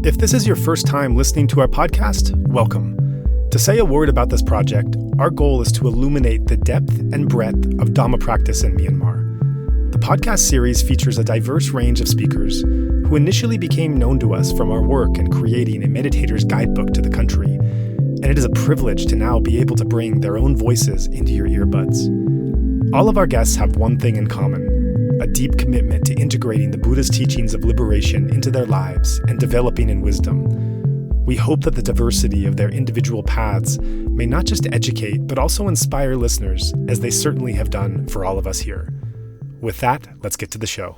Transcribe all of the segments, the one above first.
If this is your first time listening to our podcast, welcome. To say a word about this project, our goal is to illuminate the depth and breadth of Dhamma practice in Myanmar. The podcast series features a diverse range of speakers who initially became known to us from our work in creating a meditator's guidebook to the country, and it is a privilege to now be able to bring their own voices into your earbuds. All of our guests have one thing in common: a deep commitment to integrating the Buddha's teachings of liberation into their lives and developing in wisdom. We hope that the diversity of their individual paths may not just educate, but also inspire listeners, as they certainly have done for all of us here. With that, let's get to the show.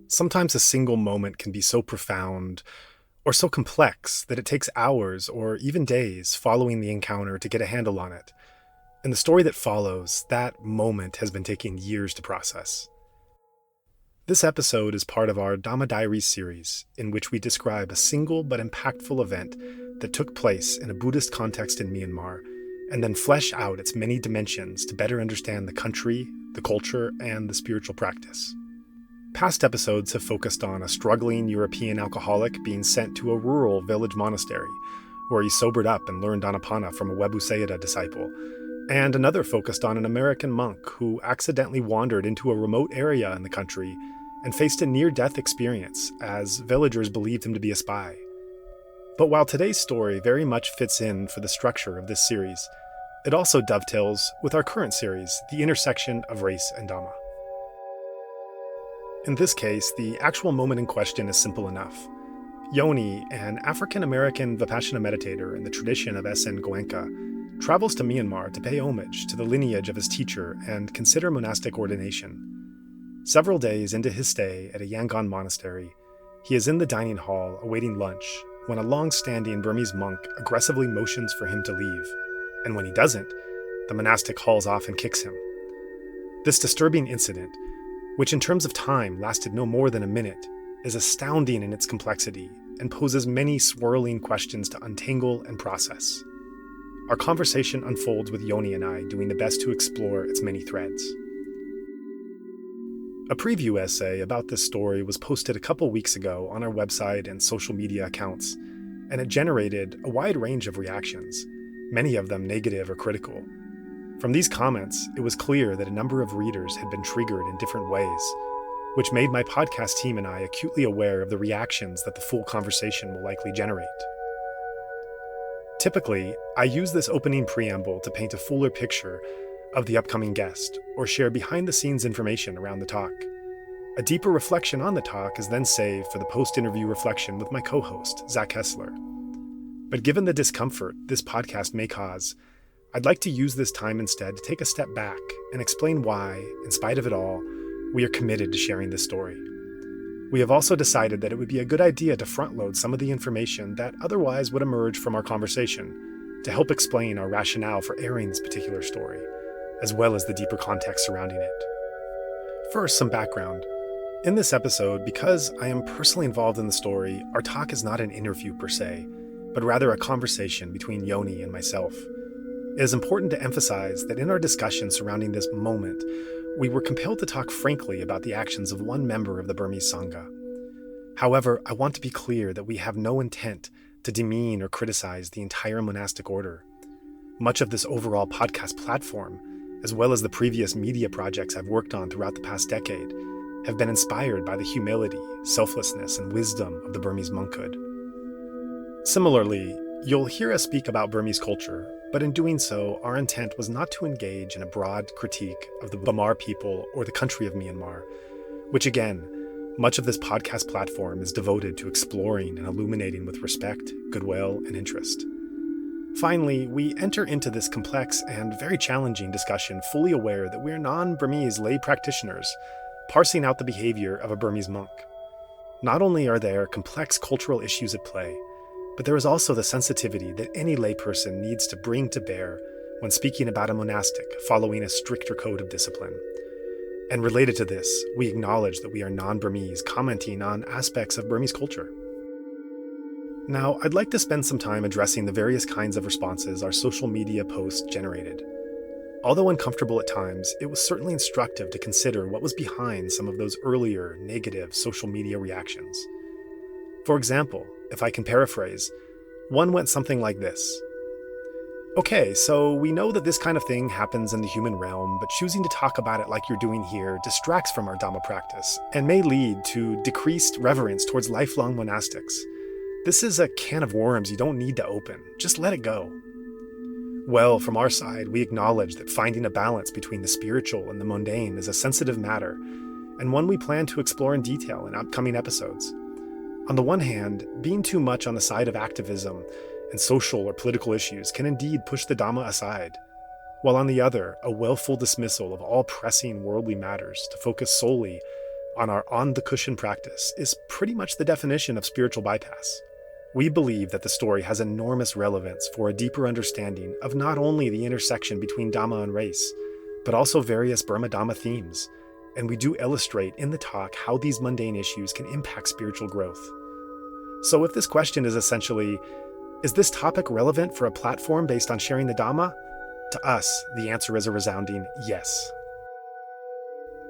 Sometimes a single moment can be so profound or so complex that it takes hours or even days following the encounter to get a handle on it. In the story that follows, that moment has been taking years to process. This episode is part of our Diaries series, in which we describe a single but impactful event that took place in a Buddhist context in Myanmar, and then flesh out its many dimensions to better understand the country, the culture, and the spiritual practice. Past episodes have focused on a struggling European alcoholic being sent to a rural village monastery, where he sobered up and learned Anapana from a Webu Sayadaw disciple, and another focused on an American monk who accidentally wandered into a remote area in the country and faced a near-death experience as villagers believed him to be a spy. But while today's story very much fits in for the structure of this series, it also dovetails with our current series, The Intersection of Race and Dhamma. In this case, the actual moment in question is simple enough. Yonie, an African-American vipassana meditator in the tradition of S.N. Goenka, travels to Myanmar to pay homage to the lineage of his teacher and consider monastic ordination. Several days into his stay at a Yangon monastery, he is in the dining hall awaiting lunch when a long-standing Burmese monk aggressively motions for him to leave, and when he doesn't, the monastic hauls off and kicks him. This disturbing incident, which in terms of time lasted no more than a minute, is astounding in its complexity and poses many swirling questions to untangle and process. Our conversation unfolds with Yonie and I doing the best to explore its many threads. A preview essay about this story was posted a couple weeks ago on our website and social media accounts, and it generated a wide range of reactions, many of them negative or critical. From these comments, it was clear that a number of readers had been triggered in different ways, which made my podcast team and I acutely aware of the reactions that the full conversation will likely generate. Typically, I use this opening preamble to paint a fuller picture of the upcoming guest or share behind-the-scenes information around the talk. A deeper reflection on the talk is then saved for the post-interview reflection with my co-host, Zach Hessler. But given the discomfort this podcast may cause, I'd like to use this time instead to take a step back and explain why, in spite of it all, we are committed to sharing this story. We have also decided that it would be a good idea to front-load some of the information that otherwise would emerge from our conversation to help explain our rationale for airing this particular story, as well as the deeper context surrounding it. First, some background. In this episode, because I am personally involved in the story, our talk is not an interview per se, but rather a conversation between Yonie and myself. It is important to emphasize that in our discussion surrounding this moment, we were compelled to talk frankly about the actions of one member of the Burmese Sangha. However, I want to be clear that we have no intent to demean or criticize the entire monastic order. Much of this overall podcast platform, as well as the previous media projects I've worked on throughout the past decade, have been inspired by the humility, selflessness, and wisdom of the Burmese monkhood. Similarly, You'll hear us speak about Burmese culture, but in doing so, our intent was not to engage in a broad critique of the Burma people or the country of Myanmar, which again, much of this podcast platform is devoted to exploring and illuminating with respect, goodwill, and interest. Finally, we enter into this complex and very challenging discussion fully aware that we are non-Burmese lay practitioners, parsing out the behavior of a Burmese monk. Not only are there complex cultural issues at play, but there is also the sensitivity that any layperson needs to bring to bear when speaking about a monastic following a stricter code of discipline. And related to this, we acknowledge that we are non-Burmese commenting on aspects of Burmese culture. Now, I'd like to spend some time addressing the various kinds of responses our social media posts generated. Although uncomfortable at times, it was certainly instructive to consider what was behind some of those earlier negative social media reactions. For example, if I can paraphrase, one went something like this. Okay, so we know that this kind of thing happens in the human realm, but choosing to talk about it like you're doing here distracts from our Dhamma practice and may lead to decreased reverence towards lifelong monastics. This is a can of worms you don't need to open. Just let it go. Well, from our side, we acknowledge that finding a balance between the spiritual and the mundane is a sensitive matter, and one we plan to explore in detail in upcoming episodes. On the one hand, being too much on the side of activism and social or political issues can indeed push the Dhamma aside, while on the other, a willful dismissal of all pressing worldly matters to focus solely on our on-the-cushion practice is pretty much the definition of spiritual bypass. We believe that the story has enormous relevance for a deeper understanding of not only the intersection between Dhamma and race, but also various Burma Dhamma themes, and we do illustrate in the talk how these mundane issues can impact spiritual growth. So if this question is essentially, is this topic relevant for a platform based on sharing the Dhamma? To us, the answer is a resounding yes.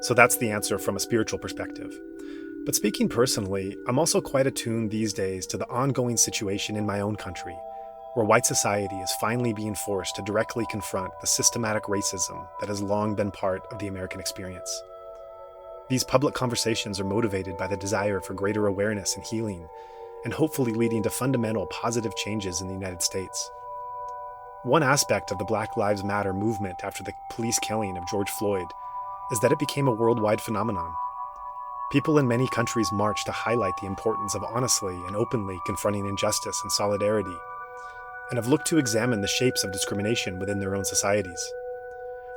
So that's the answer from a spiritual perspective. But speaking personally, I'm also quite attuned these days to the ongoing situation in my own country, where white society is finally being forced to directly confront the systematic racism that has long been part of the American experience. These public conversations are motivated by the desire for greater awareness and healing, and hopefully leading to fundamental positive changes in the United States. One aspect of the Black Lives Matter movement after the police killing of George Floyd is that it became a worldwide phenomenon. People in many countries marched to highlight the importance of honestly and openly confronting injustice and solidarity, and have looked to examine the shapes of discrimination within their own societies.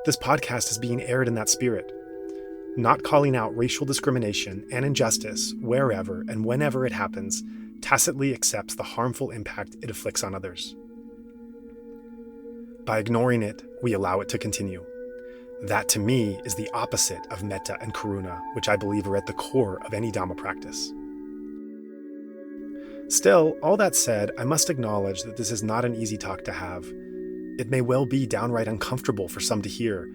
This podcast is being aired in that spirit, not calling out racial discrimination and injustice wherever and whenever it happens, tacitly accepts the harmful impact it afflicts on others. By ignoring it, we allow it to continue. That, to me, is the opposite of mettā and karuna, which I believe are at the core of any Dhamma practice. Still, all that said, I must acknowledge that this is not an easy talk to have. It may well be downright uncomfortable for some to hear,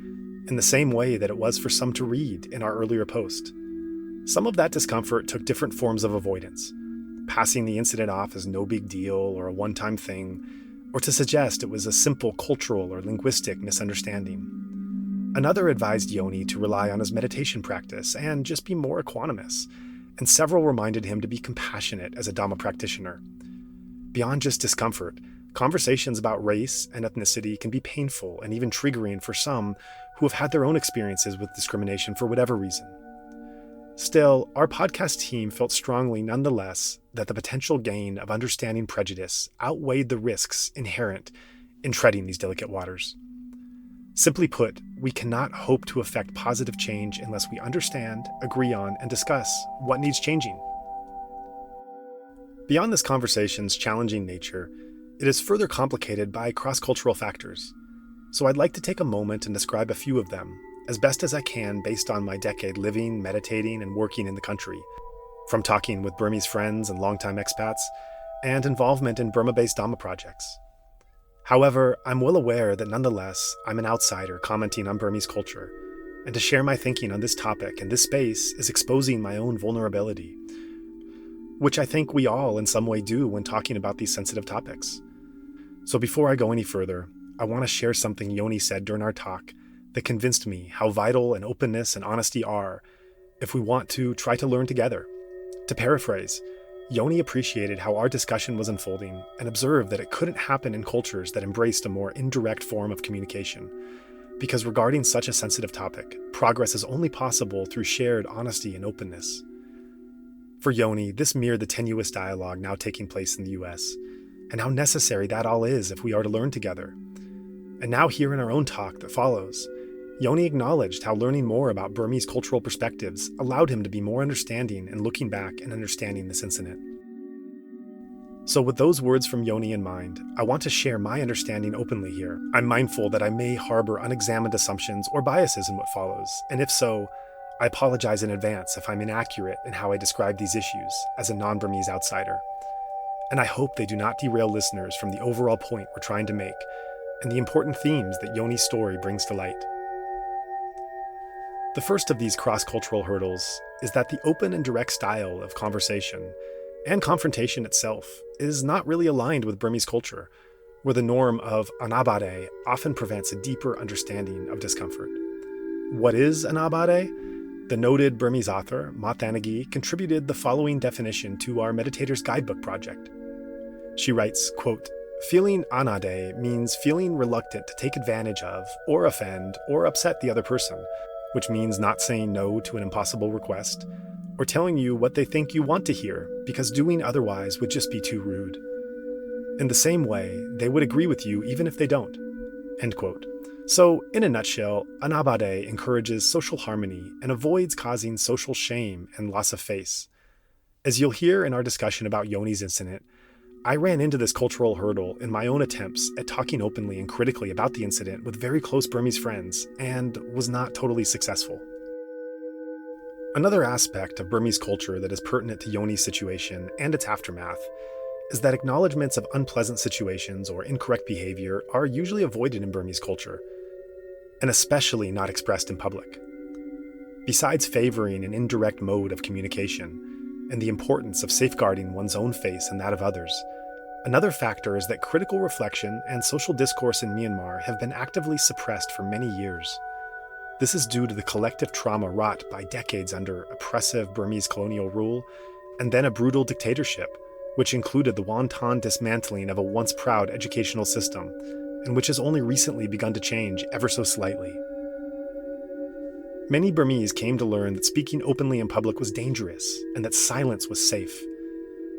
in the same way that it was for some to read in our earlier post. Some of that discomfort took different forms of avoidance, passing the incident off as no big deal or a one-time thing, or to suggest it was a simple cultural or linguistic misunderstanding. Another advised Yonie to rely on his meditation practice and just be more equanimous, and several reminded him to be compassionate as a Dhamma practitioner. Beyond just discomfort, conversations about race and ethnicity can be painful and even triggering for some who have had their own experiences with discrimination for whatever reason. Still, our podcast team felt strongly nonetheless that the potential gain of understanding prejudice outweighed the risks inherent in treading these delicate waters. Simply put, we cannot hope to effect positive change unless we understand, agree on, and discuss what needs changing. Beyond this conversation's challenging nature, it is further complicated by cross-cultural factors. So I'd like to take a moment and describe a few of them, as best as I can based on my decade living, meditating, and working in the country, from talking with Burmese friends and longtime expats, and involvement in Burma-based Dhamma projects. However, I'm well aware that nonetheless, I'm an outsider commenting on Burmese culture, and to share my thinking on this topic in this space is exposing my own vulnerability, which I think we all in some way do when talking about these sensitive topics. So before I go any further, I want to share something Yonie said during our talk that convinced me how vital an openness and honesty are if we want to try to learn together. To paraphrase, Yonie appreciated how our discussion was unfolding and observed that it couldn't happen in cultures that embraced a more indirect form of communication. Because regarding such a sensitive topic, progress is only possible through shared honesty and openness. For Yonie, this mirrored the tenuous dialogue now taking place in the US, and how necessary that all is if we are to learn together. And now here in our own talk that follows, Yonie acknowledged how learning more about Burmese cultural perspectives allowed him to be more understanding and looking back and understanding this incident. So with those words from Yonie in mind, I want to share my understanding openly here. I'm mindful that I may harbor unexamined assumptions or biases in what follows, and if so, I apologize in advance if I'm inaccurate in how I describe these issues as a non-Burmese outsider. And I hope they do not derail listeners from the overall point we're trying to make and the important themes that Yonie's story brings to light. The first of these cross-cultural hurdles is that the open and direct style of conversation and confrontation itself is not really aligned with Burmese culture, where the norm of anabade often prevents a deeper understanding of discomfort. What is anabade? The noted Burmese author, Ma Thanagi, contributed the following definition to our Meditators Guidebook project. She writes, quote, "Feeling anade means feeling reluctant to take advantage of, or offend, or upset the other person, which means not saying no to an impossible request, or telling you what they think you want to hear, because doing otherwise would just be too rude. In the same way, they would agree with you even if they don't." End quote. So, in a nutshell, anabade encourages social harmony and avoids causing social shame and loss of face. As you'll hear in our discussion about Yonie's incident, I ran into this cultural hurdle in my own attempts at talking openly and critically about the incident with very close Burmese friends, and was not totally successful. Another aspect of Burmese culture that is pertinent to Yonie's situation and its aftermath is that acknowledgments of unpleasant situations or incorrect behavior are usually avoided in Burmese culture, and especially not expressed in public. Besides favoring an indirect mode of communication, and the importance of safeguarding one's own face and that of others, another factor is that critical reflection and social discourse in Myanmar have been actively suppressed for many years. This is due to the collective trauma wrought by decades under oppressive Burmese colonial rule, and then a brutal dictatorship, which included the wanton dismantling of a once proud educational system, and which has only recently begun to change ever so slightly. Many Burmese came to learn that speaking openly in public was dangerous, and that silence was safe.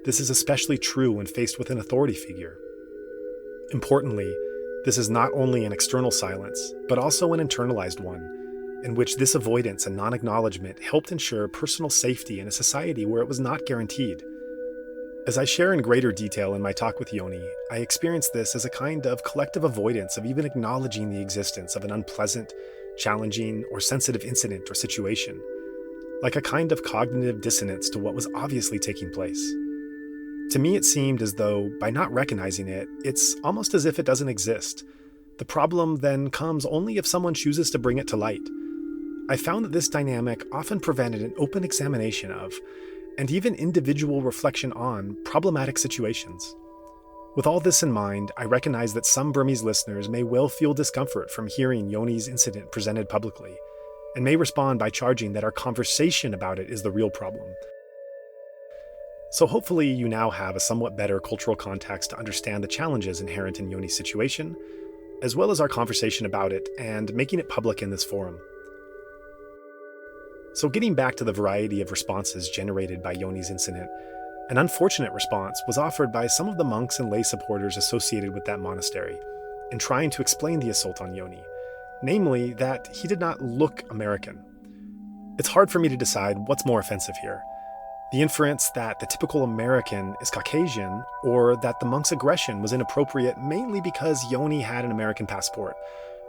This is especially true when faced with an authority figure. Importantly, this is not only an external silence, but also an internalized one, in which this avoidance and non-acknowledgement helped ensure personal safety in a society where it was not guaranteed. As I share in greater detail in my talk with Yonie, I experienced this as a kind of collective avoidance of even acknowledging the existence of an unpleasant, challenging, or sensitive incident or situation, like a kind of cognitive dissonance to what was obviously taking place. To me, it seemed as though, by not recognizing it, it's almost as if it doesn't exist. The problem then comes only if someone chooses to bring it to light. I found that this dynamic often prevented an open examination of, and even individual reflection on, problematic situations. With all this in mind, I recognize that some Burmese listeners may well feel discomfort from hearing Yonie's incident presented publicly, and may respond by charging that our conversation about it is the real problem. So hopefully you now have a somewhat better cultural context to understand the challenges inherent in Yonie's situation, as well as our conversation about it and making it public in this forum. So getting back to the variety of responses generated by Yonie's incident, an unfortunate response was offered by some of the monks and lay supporters associated with that monastery in trying to explain the assault on Yonie, namely that he did not look American. It's hard for me to decide what's more offensive here, the inference that the typical American is Caucasian, or that the monk's aggression was inappropriate mainly because Yonie had an American passport,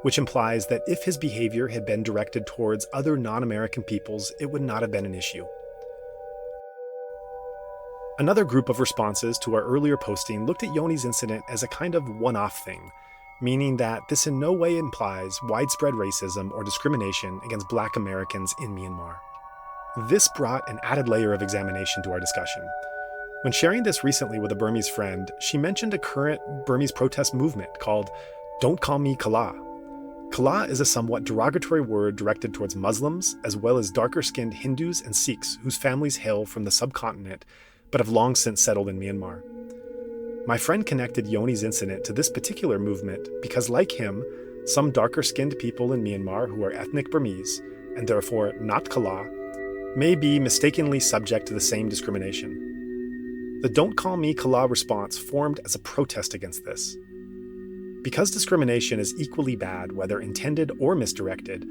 which implies that if his behavior had been directed towards other non-American peoples, it would not have been an issue. Another group of responses to our earlier posting looked at Yonie's incident as a kind of one-off thing, meaning that this in no way implies widespread racism or discrimination against Black Americans in Myanmar. This brought an added layer of examination to our discussion. When sharing this recently with a Burmese friend, she mentioned a current Burmese protest movement called "Don't Call Me Kala." Kala is a somewhat derogatory word directed towards Muslims, as well as darker-skinned Hindus and Sikhs whose families hail from the subcontinent, but have long since settled in Myanmar. My friend connected Yonie's incident to this particular movement because, like him, some darker-skinned people in Myanmar who are ethnic Burmese, and therefore not Kala, may be mistakenly subject to the same discrimination. The "Don't Call Me Kala" response formed as a protest against this. Because discrimination is equally bad, whether intended or misdirected,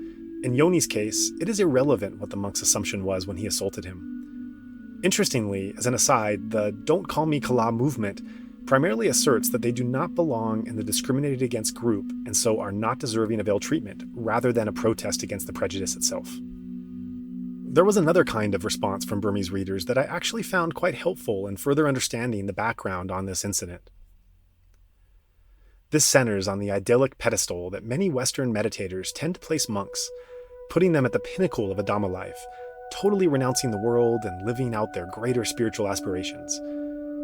in Yonie's case, it is irrelevant what the monk's assumption was when he assaulted him. Interestingly, as an aside, the "Don't Call Me Kala" movement primarily asserts that they do not belong in the discriminated against group and so are not deserving of ill treatment, rather than a protest against the prejudice itself. There was another kind of response from Burmese readers that I actually found quite helpful in further understanding the background on this incident. This centers on the idyllic pedestal that many Western meditators tend to place monks, putting them at the pinnacle of a Dhamma life, totally renouncing the world and living out their greater spiritual aspirations.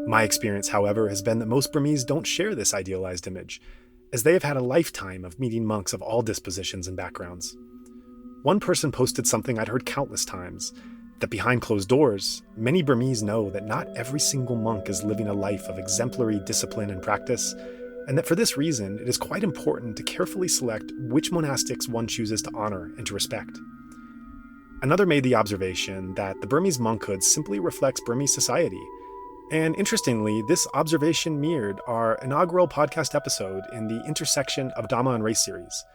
My experience, however, has been that most Burmese don't share this idealized image, as they have had a lifetime of meeting monks of all dispositions and backgrounds. One person posted something I'd heard countless times, that behind closed doors, many Burmese know that not every single monk is living a life of exemplary discipline and practice, and that for this reason, it is quite important to carefully select which monastics one chooses to honor and to respect. Another made the observation that the Burmese monkhood simply reflects Burmese society. And interestingly, this observation mirrored our inaugural podcast episode in the Intersection of Dhamma and Race series,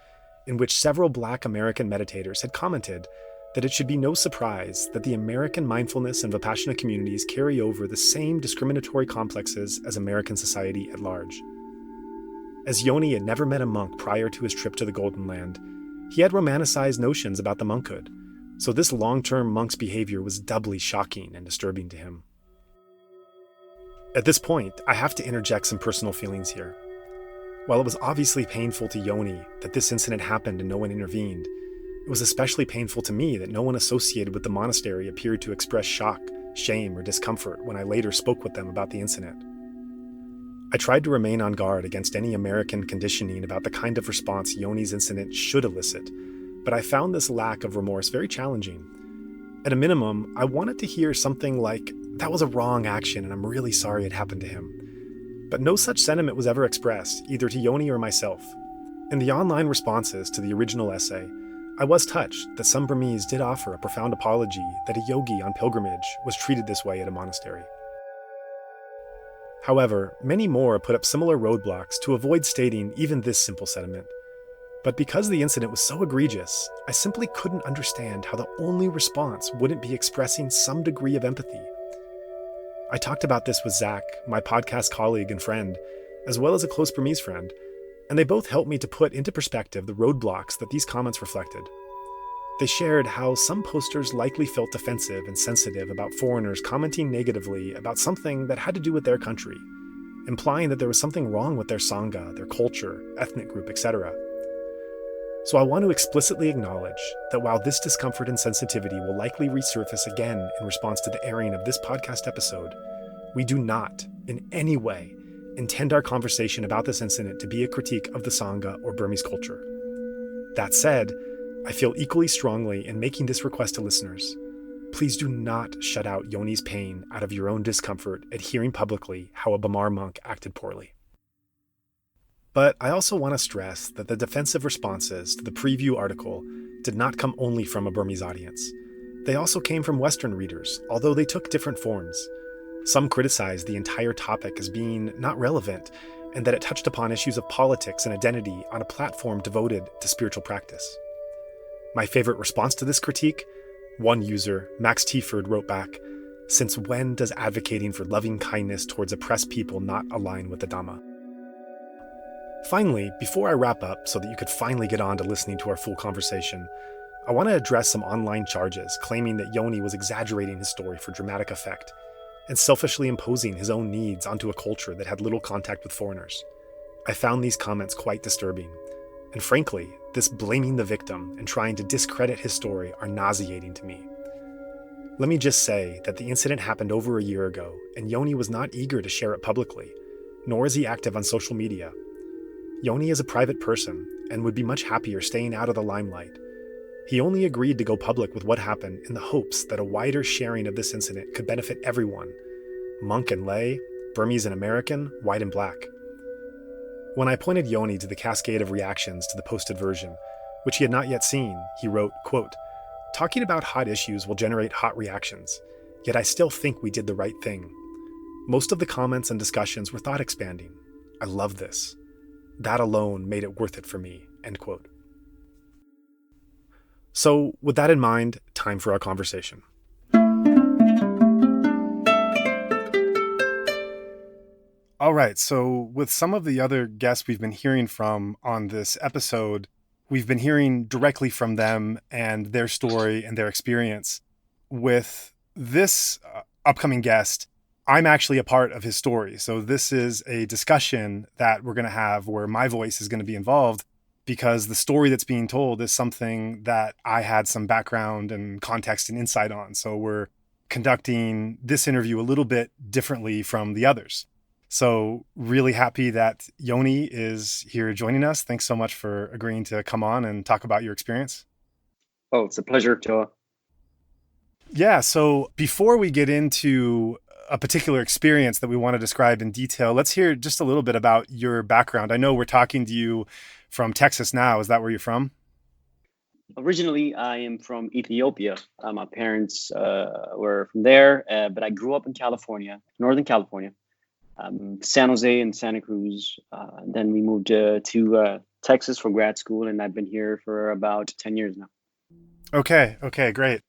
in which several Black American meditators had commented that it should be no surprise that the American mindfulness and vipassana communities carry over the same discriminatory complexes as American society at large. As Yonie had never met a monk prior to his trip to the Golden Land, he had romanticized notions about the monkhood, so this long-term monk's behavior was doubly shocking and disturbing to him. At this point, I have to interject some personal feelings here. While it was obviously painful to Yonie that this incident happened and no one intervened, it was especially painful to me that no one associated with the monastery appeared to express shock, shame, or discomfort when I later spoke with them about the incident. I tried to remain on guard against any American conditioning about the kind of response Yonie's incident should elicit, but I found this lack of remorse very challenging. At a minimum, I wanted to hear something like, "That was a wrong action and I'm really sorry it happened to him." But no such sentiment was ever expressed, either to Yonie or myself. In the online responses to the original essay, I was touched that some Burmese did offer a profound apology that a yogi on pilgrimage was treated this way at a monastery. However, many more put up similar roadblocks to avoid stating even this simple sentiment. But because the incident was so egregious, I simply couldn't understand how the only response wouldn't be expressing some degree of empathy. I talked about this with Zach, my podcast colleague and friend, as well as a close Burmese friend, and they both helped me to put into perspective the roadblocks that these comments reflected. They shared how some posters likely felt defensive and sensitive about foreigners commenting negatively about something that had to do with their country, implying that there was something wrong with their sangha, their culture, ethnic group, etc. So I want to explicitly acknowledge that while this discomfort and sensitivity will likely resurface again in response to the airing of this podcast episode, we do not, in any way, intend our conversation about this incident to be a critique of the Sangha or Burmese culture. That said, I feel equally strongly in making this request to listeners. Please do not shut out Yonie's pain out of your own discomfort at hearing publicly how a Bamar monk acted poorly. But I also want to stress that the defensive responses to the preview article did not come only from a Burmese audience. They also came from Western readers, although they took different forms. Some criticized the entire topic as being not relevant, and that it touched upon issues of politics and identity on a platform devoted to spiritual practice. My favorite response to this critique? One user, Max Tieford, wrote back, "Since when does advocating for loving kindness towards oppressed people not align with the Dhamma?" Finally, before I wrap up so that you could finally get on to listening to our full conversation, I want to address some online charges claiming that Yonie was exaggerating his story for dramatic effect and selfishly imposing his own needs onto a culture that had little contact with foreigners. I found these comments quite disturbing, and frankly, this blaming the victim and trying to discredit his story are nauseating to me. Let me just say that the incident happened over a year ago, and Yonie was not eager to share it publicly, nor is he active on social media. Yonie is a private person and would be much happier staying out of the limelight. He only agreed to go public with what happened in the hopes that a wider sharing of this incident could benefit everyone, monk and lay, Burmese and American, white and black. When I pointed Yonie to the cascade of reactions to the posted version, which he had not yet seen, he wrote, quote, "Talking about hot issues will generate hot reactions, yet I still think we did the right thing. Most of the comments and discussions were thought-expanding. I love this. That alone made it worth it for me," end quote. So, with that in mind, time for our conversation. All right, so with some of the other guests we've been hearing from on this episode, we've been hearing directly from them and their story and their experience. With this upcoming guest, I'm actually a part of his story. So this is a discussion that we're going to have where my voice is going to be involved, because the story that's being told is something that I had some background and context and insight on. So we're conducting this interview a little bit differently from the others. So really happy that Yonie is here joining us. Thanks so much for agreeing to come on and talk about your experience. Oh, it's a pleasure, Joah. Yeah, so before we get into a particular experience that we want to describe in detail, let's hear just a little bit about your background. I know we're talking to you from Texas now. Is that where you're from? Originally, I am from Ethiopia. My parents were from there, but I grew up in California, Northern California, San Jose and Santa Cruz. Then we moved to Texas for grad school, and I've been here for about 10 years now. Okay, great.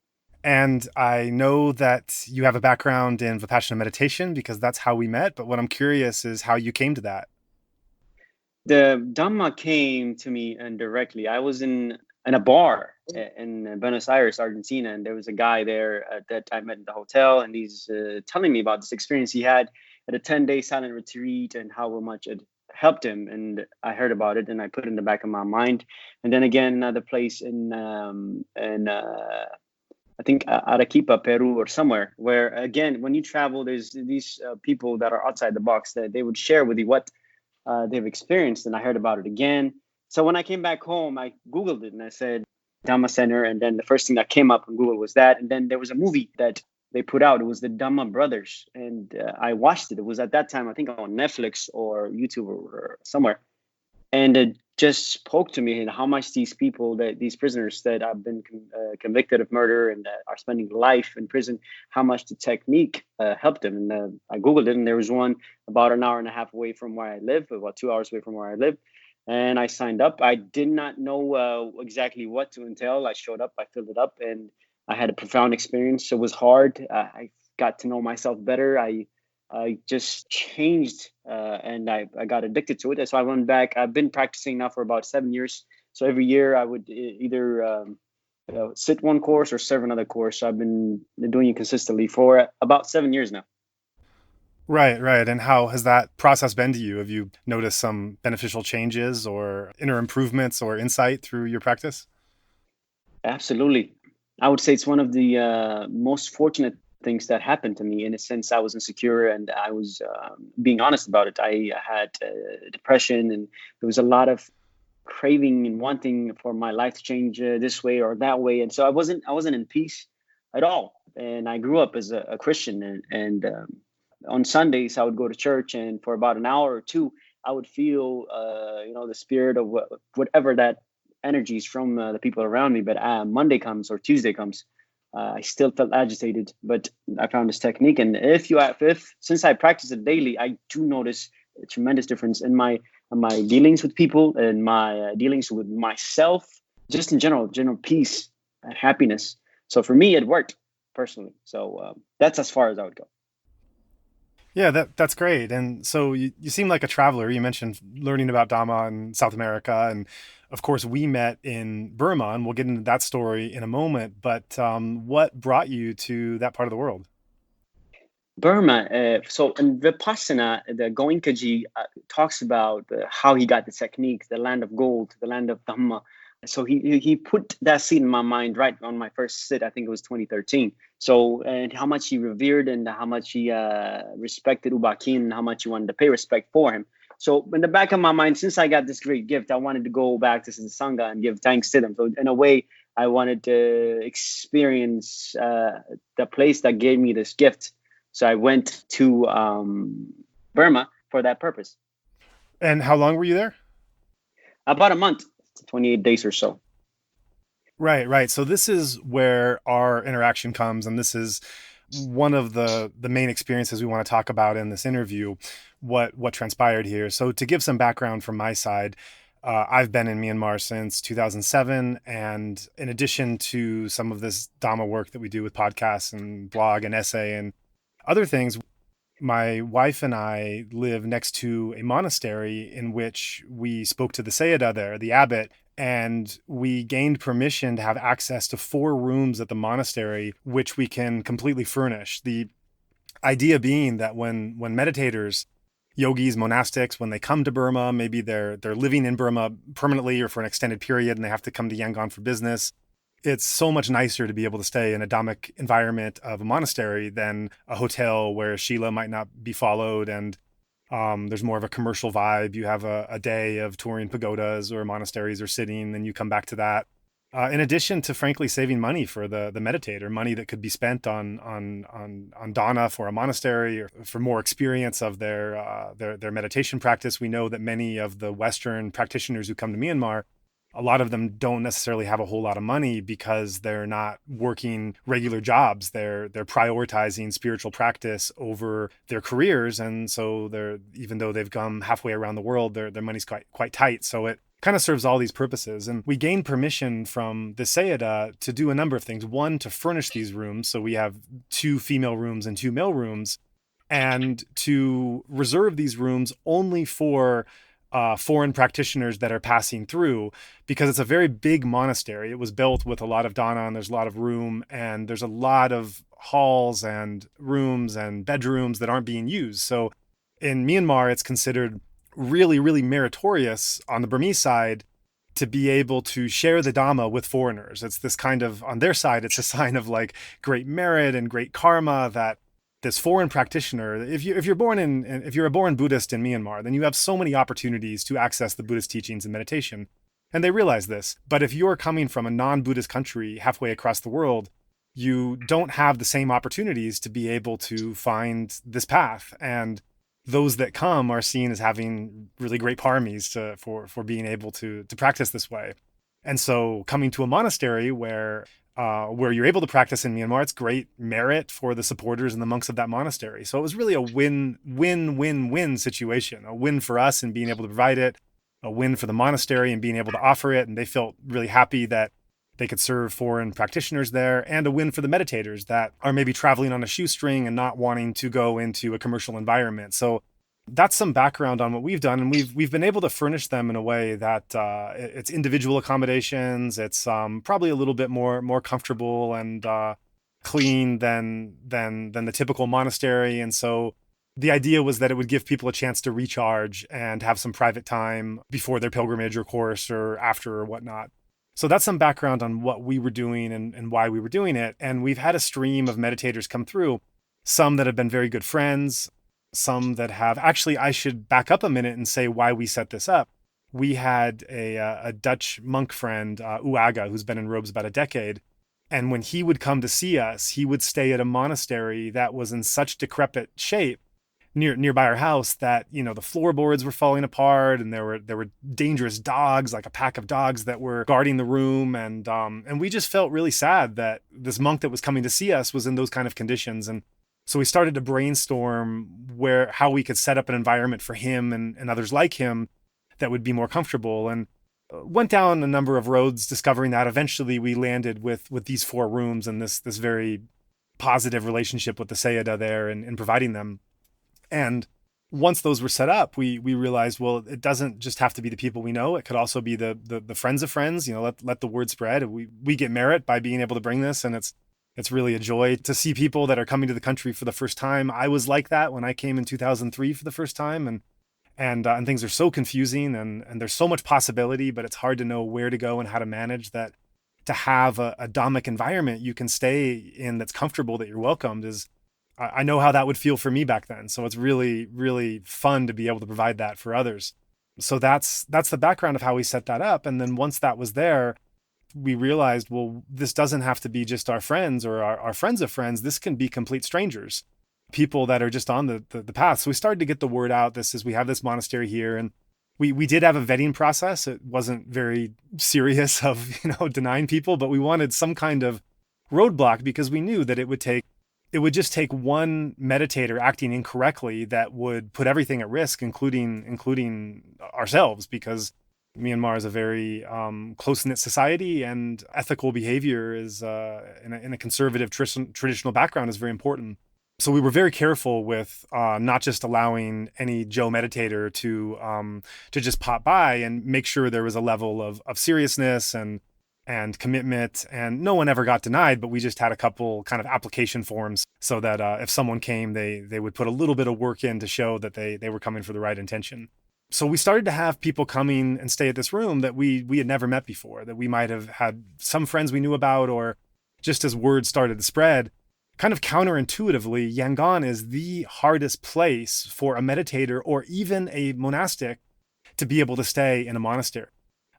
And I know that you have a background in vipassana meditation because that's how we met. But what I'm curious is how you came to that. The Dhamma came to me indirectly. I was in a bar in Buenos Aires, Argentina, and there was a guy there that I met in the hotel, and he's telling me about this experience he had at a 10-day silent retreat and how much it helped him. And I heard about it, and I put it in the back of my mind. And then again, another place in I think Arequipa, Peru, or somewhere, where again, when you travel, there's these people that are outside the box that they would share with you what they've experienced. And I heard about it again. So when I came back home, I Googled it and I said Dhamma Center. And then the first thing that came up on Google was that. And then there was a movie that they put out. It was the Dhamma Brothers. And I watched it. It was at that time, I think on Netflix or YouTube or somewhere. And it just spoke to me and how much these people, these prisoners that have been convicted of murder and are spending life in prison, how much the technique helped them. And I Googled it, and there was one about an hour and a half away from where I live, about 2 hours away from where I live. And I signed up. I did not know exactly what to entail. I showed up, I filled it up, and I had a profound experience. It was hard. I got to know myself better. I just changed and I got addicted to it. So I went back. I've been practicing now for about 7 years. So every year I would either sit one course or serve another course. So I've been doing it consistently for about 7 years now. Right. And how has that process been to you? Have you noticed some beneficial changes or inner improvements or insight through your practice? Absolutely. I would say it's one of the most fortunate things that happened to me. In a sense, I was insecure and I was being honest about it. I had depression, and there was a lot of craving and wanting for my life to change this way or that way. And so I wasn't in peace at all. And I grew up as a Christian, and on Sundays I would go to church, and for about an hour or two, I would feel the spirit of whatever that energy is from the people around me. But Monday comes or Tuesday comes, I still felt agitated, but I found this technique. And since I practice it daily, I do notice a tremendous difference in my dealings with people and my dealings with myself, just in general peace and happiness. So for me, it worked personally. So that's as far as I would go. Yeah, that's great. And so you seem like a traveler. You mentioned learning about Dhamma in South America. And of course, we met in Burma, and we'll get into that story in a moment. But what brought you to that part of the world? Burma. So in Vipassana, the Goenka talks about how he got the technique, the land of gold, the land of Dhamma. So he put that seed in my mind right on my first sit. I think it was 2013. So, and how much he revered and how much he respected Ubakin, and how much he wanted to pay respect for him. So in the back of my mind, since I got this great gift, I wanted to go back to the Sangha and give thanks to them. So in a way, I wanted to experience the place that gave me this gift So I went to Burma for that purpose. And how long were you there? About a month, 28 days or so. Right. So this is where our interaction comes, and this is one of the main experiences we want to talk about in this interview, what transpired here. So to give some background from my side, I've been in Myanmar since 2007, and in addition to some of this Dhamma work that we do with podcasts and blog and essay and other things, my wife and I live next to a monastery in which we spoke to the Sayadaw there, the abbot, and we gained permission to have access to 4 rooms at the monastery, which we can completely furnish. The idea being that when meditators, yogis, monastics, when they come to Burma, maybe they're living in Burma permanently or for an extended period and they have to come to Yangon for business, it's so much nicer to be able to stay in a Dhammic environment of a monastery than a hotel where Shila might not be followed and there's more of a commercial vibe. You have a day of touring pagodas or monasteries or sitting, then you come back to that. In addition to, frankly, saving money for the meditator, money that could be spent on dana for a monastery or for more experience of their meditation practice. We know that many of the Western practitioners who come to Myanmar, a lot of them don't necessarily have a whole lot of money because they're not working regular jobs. They're prioritizing spiritual practice over their careers. And so even though they've come halfway around the world, their money's quite tight. So it kind of serves all these purposes. And we gained permission from the Sayadaw to do a number of things. One, to furnish these rooms. So we have 2 female rooms and 2 male rooms, and to reserve these rooms only for foreign practitioners that are passing through, because it's a very big monastery. It was built with a lot of dana, and there's a lot of room, and there's a lot of halls and rooms and bedrooms that aren't being used. So in Myanmar, it's considered really, really meritorious on the Burmese side to be able to share the Dhamma with foreigners. It's this kind of, on their side, it's a sign of like great merit and great karma that this foreign practitioner, if you're a born Buddhist in Myanmar, then you have so many opportunities to access the Buddhist teachings and meditation. And they realize this. But if you're coming from a non-Buddhist country halfway across the world, you don't have the same opportunities to be able to find this path. And those that come are seen as having really great paramis for being able to practice this way. And so coming to a monastery where you're able to practice in Myanmar, it's great merit for the supporters and the monks of that monastery. So it was really a win-win-win-win situation, a win for us in being able to provide it, a win for the monastery and being able to offer it. And they felt really happy that they could serve foreign practitioners there, and a win for the meditators that are maybe traveling on a shoestring and not wanting to go into a commercial environment. So that's some background on what we've done, and we've been able to furnish them in a way that it's individual accommodations. It's probably a little bit more comfortable and clean than the typical monastery. And so the idea was that it would give people a chance to recharge and have some private time before their pilgrimage or course or after or whatnot. So that's some background on what we were doing and why we were doing it. And we've had a stream of meditators come through, some that have been very good friends, some that have, actually, I should back up a minute and say why we set this up. We had a Dutch monk friend, Uaga, who's been in robes about a decade. And when he would come to see us, he would stay at a monastery that was in such decrepit shape nearby our house that, the floorboards were falling apart, and there were dangerous dogs, like a pack of dogs that were guarding the room. And we just felt really sad that this monk that was coming to see us was in those kind of conditions. And so we started to brainstorm how we could set up an environment for him and others like him that would be more comfortable, and went down a number of roads discovering that. Eventually we landed with these 4 rooms and this very positive relationship with the Sayadaw there and providing them. And once those were set up, we realized, well, it doesn't just have to be the people we know. It could also be the friends of friends. Let the word spread. We get merit by being able to bring this, and it's really a joy to see people that are coming to the country for the first time. I was like that when I came in 2003 for the first time, and things are so confusing, and there's so much possibility, but it's hard to know where to go and how to manage that. To have a Dhammic environment you can stay in that's comfortable, that you're welcomed, is, I know how that would feel for me back then. So it's really, really fun to be able to provide that for others. So that's the background of how we set that up. And then once that was there, we realized, well, this doesn't have to be just our friends or our friends of friends. This can be complete strangers. people that are just on the path. So we started to get the word out. We have this monastery here, and we did have a vetting process. It wasn't very serious of, denying people, but we wanted some kind of roadblock because we knew that it would just take one meditator acting incorrectly that would put everything at risk, including ourselves, because Myanmar is a very close-knit society, and ethical behavior is in a conservative traditional background is very important. So we were very careful with not just allowing any Joe meditator to just pop by, and make sure there was a level of seriousness and commitment. And no one ever got denied, but we just had a couple kind of application forms so that if someone came, they would put a little bit of work in to show that they were coming for the right intention. So we started to have people coming and stay at this room that we had never met before, that we might have had some friends we knew about, or just as word started to spread. Kind of counterintuitively, Yangon is the hardest place for a meditator or even a monastic to be able to stay in a monastery.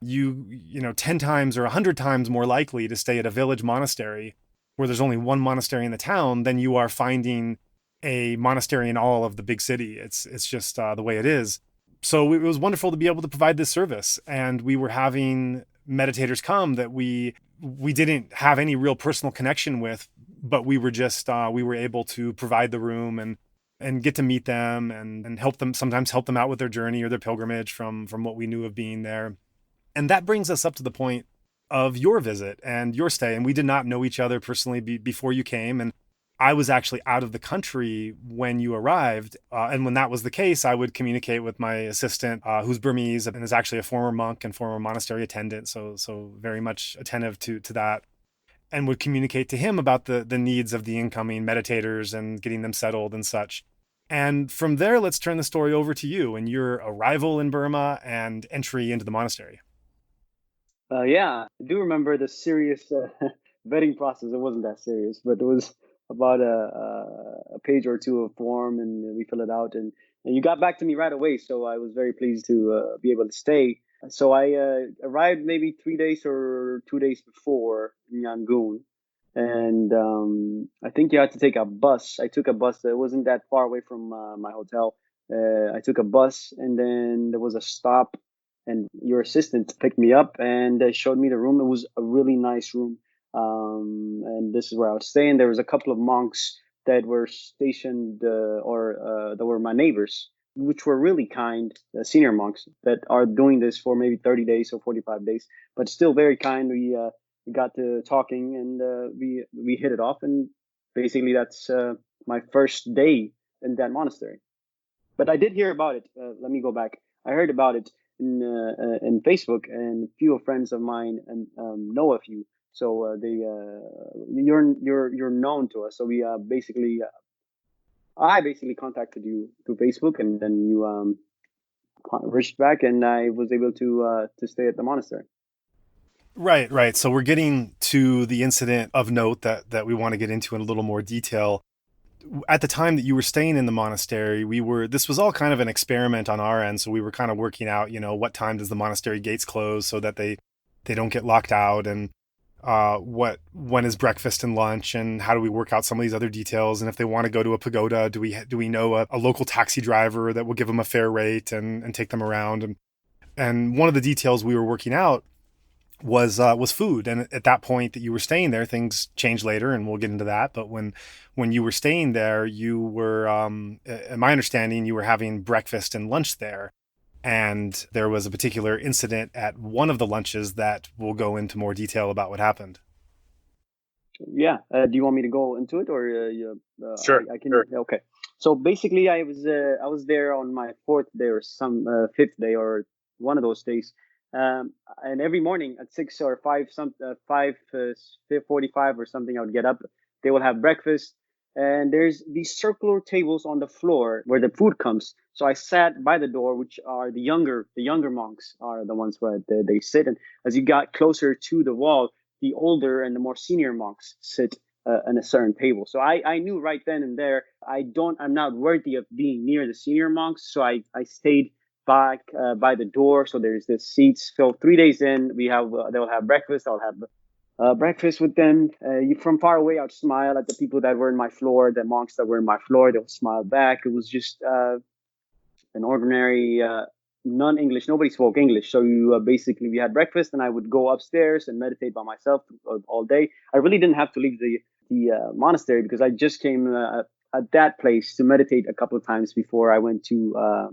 You 10 times or 100 times more likely to stay at a village monastery where there's only one monastery in the town than you are finding a monastery in all of the big city. It's just the way it is. So it was wonderful to be able to provide this service. And we were having meditators come that we didn't have any real personal connection with, but we were just, we were able to provide the room and get to meet them and sometimes help them out with their journey or their pilgrimage from what we knew of being there. And that brings us up to the point of your visit and your stay. And we did not know each other personally before you came. And I was actually out of the country when you arrived. And when that was the case, I would communicate with my assistant, who's Burmese and is actually a former monk and former monastery attendant. So very much attentive to that, and would communicate to him about the needs of the incoming meditators and getting them settled and such. And from there, let's turn the story over to you and your arrival in Burma and entry into the monastery. Yeah, I do remember the serious vetting process. It wasn't that serious, but it was about a page or two of form, and we fill it out, and you got back to me right away. So I was very pleased to be able to stay. So I arrived maybe 3 days or 2 days before in Yangon, and I think you had to take a bus. I took a bus that wasn't that far away from my hotel. I took a bus, and then there was a stop, and your assistant picked me up and showed me the room. It was a really nice room. And this is where I was staying. There was a couple of monks that were stationed or that were my neighbors, which were really kind, senior monks that are doing this for maybe 30 days or 45 days, but still very kind. We got to talking, and we hit it off. And basically that's my first day in that monastery. But I did hear about it. Let me go back. I heard about it in Facebook, and a few friends of mine and know a few. So you're known to us. So we I basically contacted you through Facebook, and then you reached back, and I was able to stay at the monastery. Right. So we're getting to the incident of note that we want to get into in a little more detail. At the time that you were staying in the monastery, this was all kind of an experiment on our end. So we were kind of working out, what time does the monastery gates close so that they don't get locked out, and when is breakfast and lunch, and how do we work out some of these other details. And if they want to go to a pagoda, do we know a local taxi driver that will give them a fair rate and take them around. And one of the details we were working out was food. And at that point that you were staying there, things changed later, and we'll get into that. But when you were staying there, you were, in my understanding, you were having breakfast and lunch there. And there was a particular incident at one of the lunches that we'll go into more detail about what happened. Yeah. Do you want me to go into it, or Sure. I can? Sure. Okay. So basically, I was there on my fourth day or some fifth day or one of those days. And every morning at 6 or 5, 5:45 or something, I would get up. They will have breakfast, and there's these circular tables on the floor where the food comes. So I sat by the door, which are the younger monks are the ones where they sit. And as you got closer to the wall, the older and the more senior monks sit on a certain table. So I knew right then and there, I'm not worthy of being near the senior monks. So I stayed back by the door. So there's the seats. So 3 days in, they'll have breakfast. I'll have breakfast with them. From far away, I'd smile at the people that were in my floor, the monks that were in my floor. They would smile back. It was just an ordinary non-English. Nobody spoke English, so you basically we had breakfast, and I would go upstairs and meditate by myself all day. I really didn't have to leave the monastery because I just came at that place to meditate a couple of times before I went to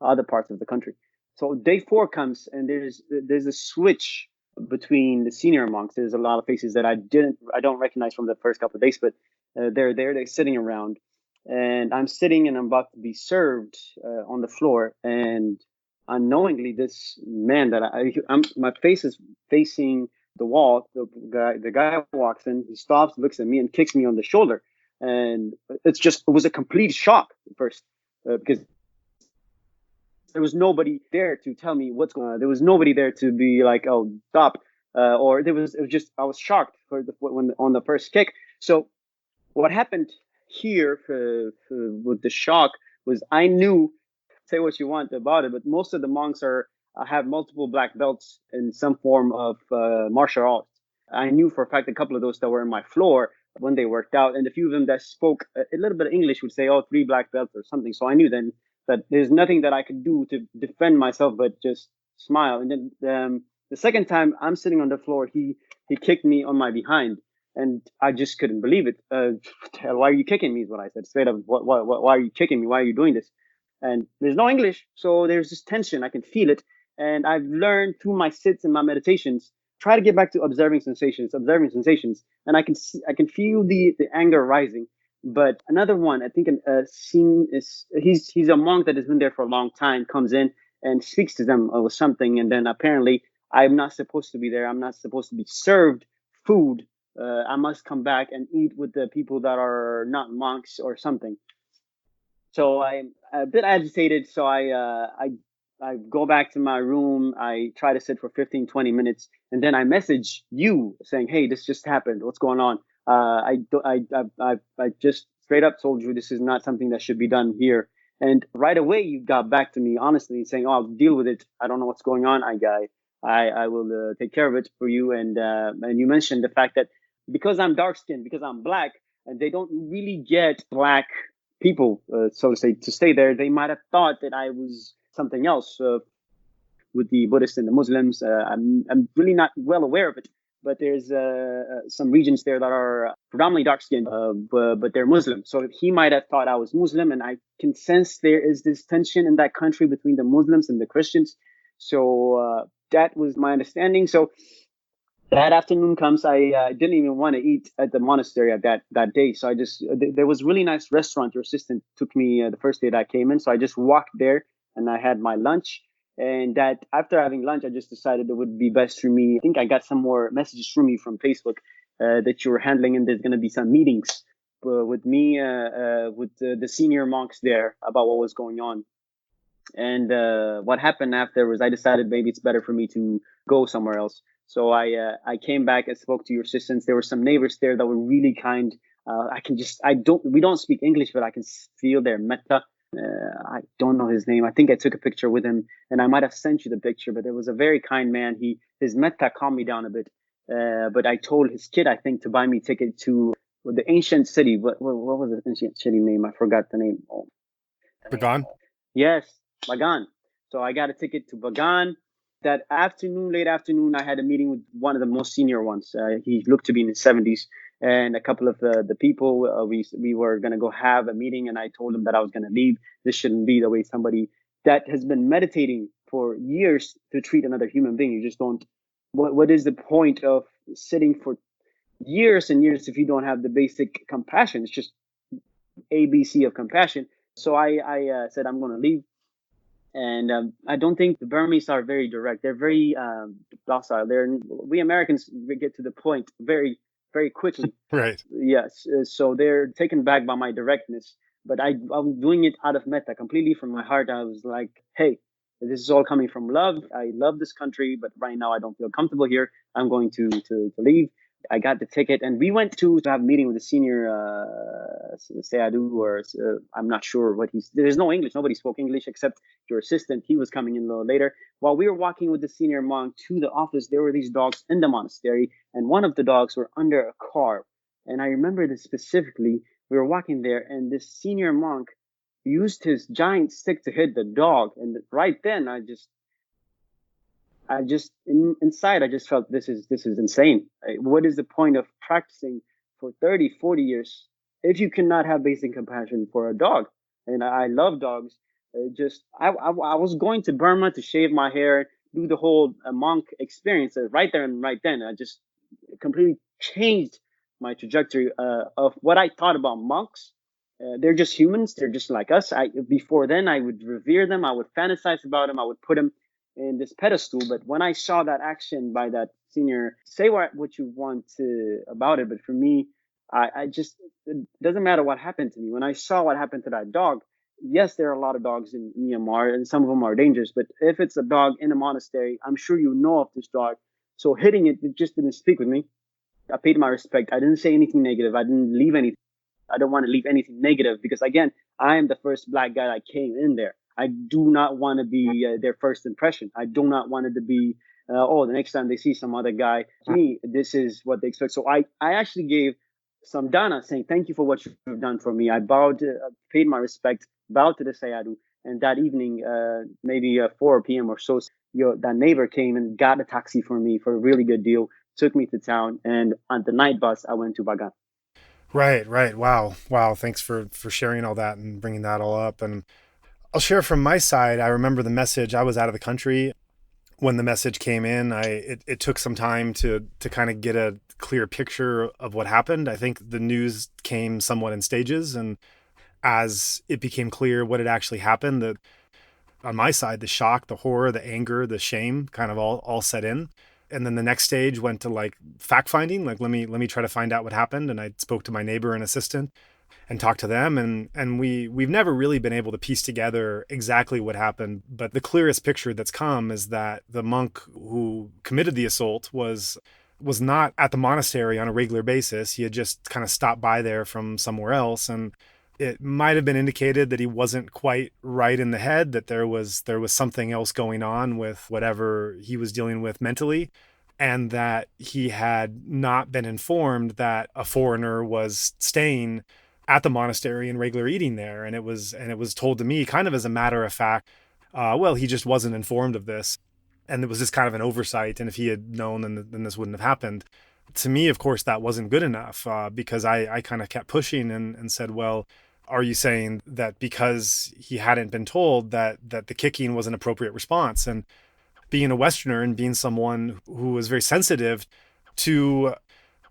other parts of the country. So day 4 comes, and there's a switch between the senior monks. There's a lot of faces that I don't recognize from the first couple of days, but they're there, they're sitting around, and I'm sitting and I'm about to be served on the floor, and unknowingly this man that my face is facing the wall. The guy walks in, he stops, looks at me, and kicks me on the shoulder, and it was a complete shock at first because there was nobody there to tell me what's going on. There was nobody there to be like, "Oh, stop," or it was just I was shocked when on the first kick. So what happened here with the shock was I knew, say what you want about it, but most of the monks have multiple black belts in some form of martial arts. I knew for a fact a couple of those that were on my floor when they worked out, and a few of them that spoke a little bit of English would say, "Oh, 3 black belts" or something. So I knew then that there's nothing that I could do to defend myself but just smile. And then the second time I'm sitting on the floor, he kicked me on my behind, and I just couldn't believe it. Why are you kicking me? Is what I said straight up. Why are you kicking me? Why are you doing this? And there's no English, so there's this tension. I can feel it, and I've learned through my sits and my meditations. Try to get back to observing sensations, and I can feel the anger rising. But another one, I think, scene is he's a monk that has been there for a long time, comes in and speaks to them with something, and then apparently I'm not supposed to be there. I'm not supposed to be served food. I must come back and eat with the people that are not monks or something. So I'm a bit agitated. So I go back to my room. I try to sit for 15, 20 minutes, and then I message you saying, "Hey, this just happened. What's going on?" I just straight up told you this is not something that should be done here. And right away you got back to me honestly saying, "Oh, I'll deal with it. I don't know what's going on. I will take care of it for you." And you mentioned the fact that because I'm dark skinned, because I'm black, and they don't really get black people, so to say, to stay there. They might have thought that I was something else with the Buddhists and the Muslims. I'm really not well aware of it, but there's some regions there that are predominantly dark skinned, but they're Muslim. So he might have thought I was Muslim, and I can sense there is this tension in that country between the Muslims and the Christians. So that was my understanding. So that afternoon comes, I didn't even want to eat at the monastery at that day. So I just there was a really nice restaurant. Your assistant took me the first day that I came in. So I just walked there and I had my lunch. And that after having lunch, I just decided it would be best for me. I think I got some more messages from you from Facebook that you were handling, and there's going to be some meetings with me, with the senior monks there about what was going on. And what happened after was I decided maybe it's better for me to go somewhere else. So I came back and spoke to your assistants. There were some neighbors there that were really kind. We don't speak English, but I can feel their mettā. I don't know his name. I think I took a picture with him, and I might have sent you the picture. But it was a very kind man. His mettā calmed me down a bit. But I told his kid, I think, to buy me a ticket to the ancient city. What was the ancient city name? I forgot the name. Oh, Bagan? Yes, Bagan. So I got a ticket to Bagan. That afternoon, late afternoon, I had a meeting with one of the most senior ones. He looked to be in his 70s, and a couple of the people. We were gonna go have a meeting, and I told him that I was gonna leave. This shouldn't be the way somebody that has been meditating for years to treat another human being. You just don't. What is the point of sitting for years and years if you don't have the basic compassion? It's just ABC of compassion. So I said I'm gonna leave. And I don't think the Burmese are very direct. They're very docile. We Americans, we get to the point very, very quickly. Right. Yes. So they're taken back by my directness. But I'm doing it out of mettā, completely from my heart. I was like, hey, this is all coming from love. I love this country, but right now I don't feel comfortable here. I'm going to leave. I got the ticket, and we went to have a meeting with the senior Sayadu, or I'm not sure what there's no English. Nobody spoke English except your assistant. He was coming in a little later. While we were walking with the senior monk to the office, there were these dogs in the monastery, and one of the dogs were under a car. And I remember this specifically. We were walking there, and this senior monk used his giant stick to hit the dog. And right then, inside, I just felt this is insane. What is the point of practicing for 30, 40 years if you cannot have basic compassion for a dog? And I love dogs. I was going to Burma to shave my hair, do the whole monk experience right there and right then. I just completely changed my trajectory of what I thought about monks. They're just humans. They're just like us. Before then, I would revere them. I would fantasize about them. I would put them in this pedestal. But when I saw that action by that senior, say what you want about it. But for me, I just, it doesn't matter what happened to me. When I saw what happened to that dog, yes, there are a lot of dogs in Myanmar, and some of them are dangerous. But if it's a dog in a monastery, I'm sure you know of this dog. So hitting it just didn't speak with me. I paid my respect. I didn't say anything negative. I didn't leave anything. I don't want to leave anything negative, because again, I am the first Black guy that came in there. I do not want to be their first impression. I do not want it to be, the next time they see some other guy, me, this is what they expect. So I actually gave some dana, saying, thank you for what you've done for me. I paid my respect, bowed to the Sayadu. And that evening, maybe 4 p.m. or so, that neighbor came and got a taxi for me for a really good deal, took me to town. And on the night bus, I went to Bagan. Right. Wow. Thanks for sharing all that and bringing that all up. And I'll share from my side. I remember the message. I was out of the country when the message came in. It took some time to kind of get a clear picture of what happened. I think the news came somewhat in stages, and as it became clear what had actually happened, that on my side, the shock, the horror, the anger, the shame kind of all set in. And then the next stage went to like fact finding, like let me try to find out what happened. And I spoke to my neighbor and assistant and talked to them, and we've never really been able to piece together exactly what happened. But the clearest picture that's come is that the monk who committed the assault was not at the monastery on a regular basis. He had just kind of stopped by there from somewhere else, and it might have been indicated that he wasn't quite right in the head, that there was something else going on with whatever he was dealing with mentally, and that he had not been informed that a foreigner was staying at the monastery and regular eating there. And it was told to me kind of as a matter of fact, well, he just wasn't informed of this. And it was just kind of an oversight. And if he had known, then this wouldn't have happened. To me, of course, that wasn't good enough, because I kind of kept pushing and said, well, are you saying that because he hadn't been told that the kicking was an appropriate response? And being a Westerner and being someone who was very sensitive to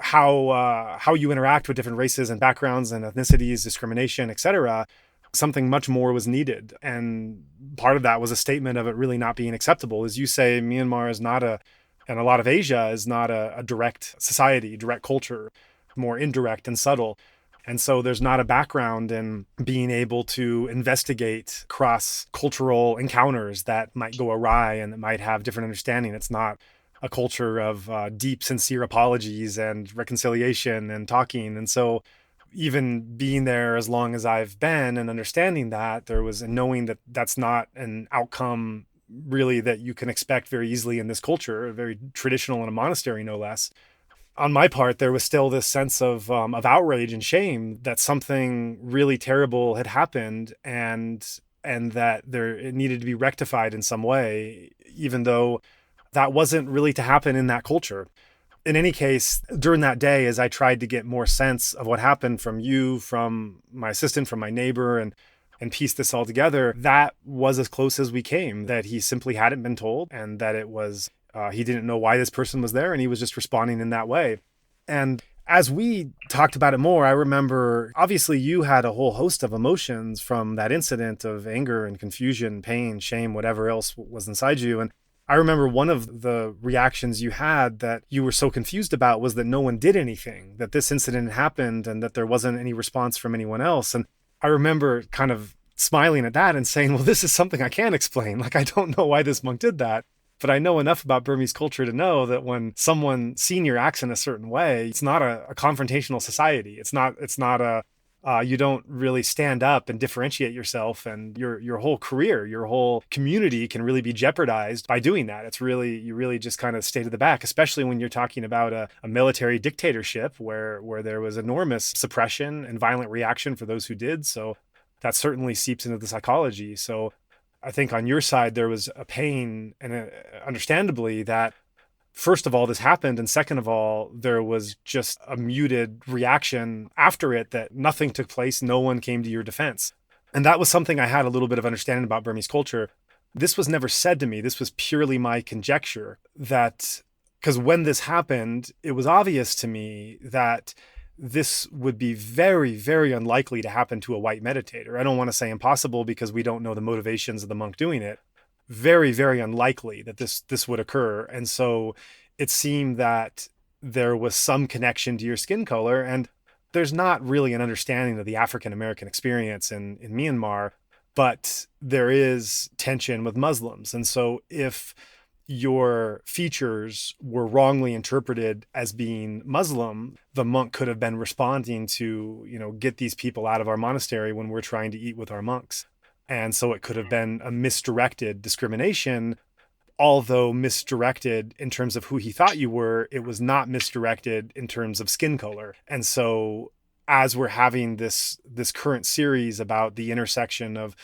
how you interact with different races and backgrounds and ethnicities, discrimination, etc., something much more was needed. And part of that was a statement of it really not being acceptable. As you say, Myanmar is not and a lot of Asia is not a direct society, direct culture, more indirect and subtle. And so there's not a background in being able to investigate cross-cultural encounters that might go awry and that might have different understanding. It's not a culture of deep, sincere apologies and reconciliation and talking. And so even being there as long as I've been and understanding that, there was, and knowing that that's not an outcome really that you can expect very easily in this culture, very traditional in a monastery, no less. On my part, there was still this sense of outrage and shame that something really terrible had happened, and that it needed to be rectified in some way, even though that wasn't really to happen in that culture. In any case, during that day, as I tried to get more sense of what happened from you, from my assistant, from my neighbor, and piece this all together, that was as close as we came, that he simply hadn't been told, and that it was he didn't know why this person was there, and he was just responding in that way. And as we talked about it more, I remember, obviously, you had a whole host of emotions from that incident of anger and confusion, pain, shame, whatever else was inside you. And I remember one of the reactions you had that you were so confused about was that no one did anything, that this incident happened and that there wasn't any response from anyone else. And I remember kind of smiling at that and saying, well, this is something I can't explain. Like, I don't know why this monk did that. But I know enough about Burmese culture to know that when someone senior acts in a certain way, it's not a confrontational society. It's not a you don't really stand up and differentiate yourself, and your whole career, your whole community can really be jeopardized by doing that. You really just kind of stay to the back, especially when you're talking about a military dictatorship where there was enormous suppression and violent reaction for those who did. So that certainly seeps into the psychology. So I think on your side, there was a pain, and understandably, that first of all, this happened. And second of all, there was just a muted reaction after it, that nothing took place. No one came to your defense. And that was something I had a little bit of understanding about Burmese culture. This was never said to me. This was purely my conjecture, that because when this happened, it was obvious to me that this would be very, very unlikely to happen to a white meditator. I don't want to say impossible because we don't know the motivations of the monk doing it. Very, very unlikely that this would occur. And so it seemed that there was some connection to your skin color. And there's not really an understanding of the African American experience in Myanmar, but there is tension with Muslims. And so if your features were wrongly interpreted as being Muslim, the monk could have been responding to, get these people out of our monastery when we're trying to eat with our monks. And so it could have been a misdirected discrimination. Although misdirected in terms of who he thought you were, it was not misdirected in terms of skin color. And so as we're having this current series about the intersection of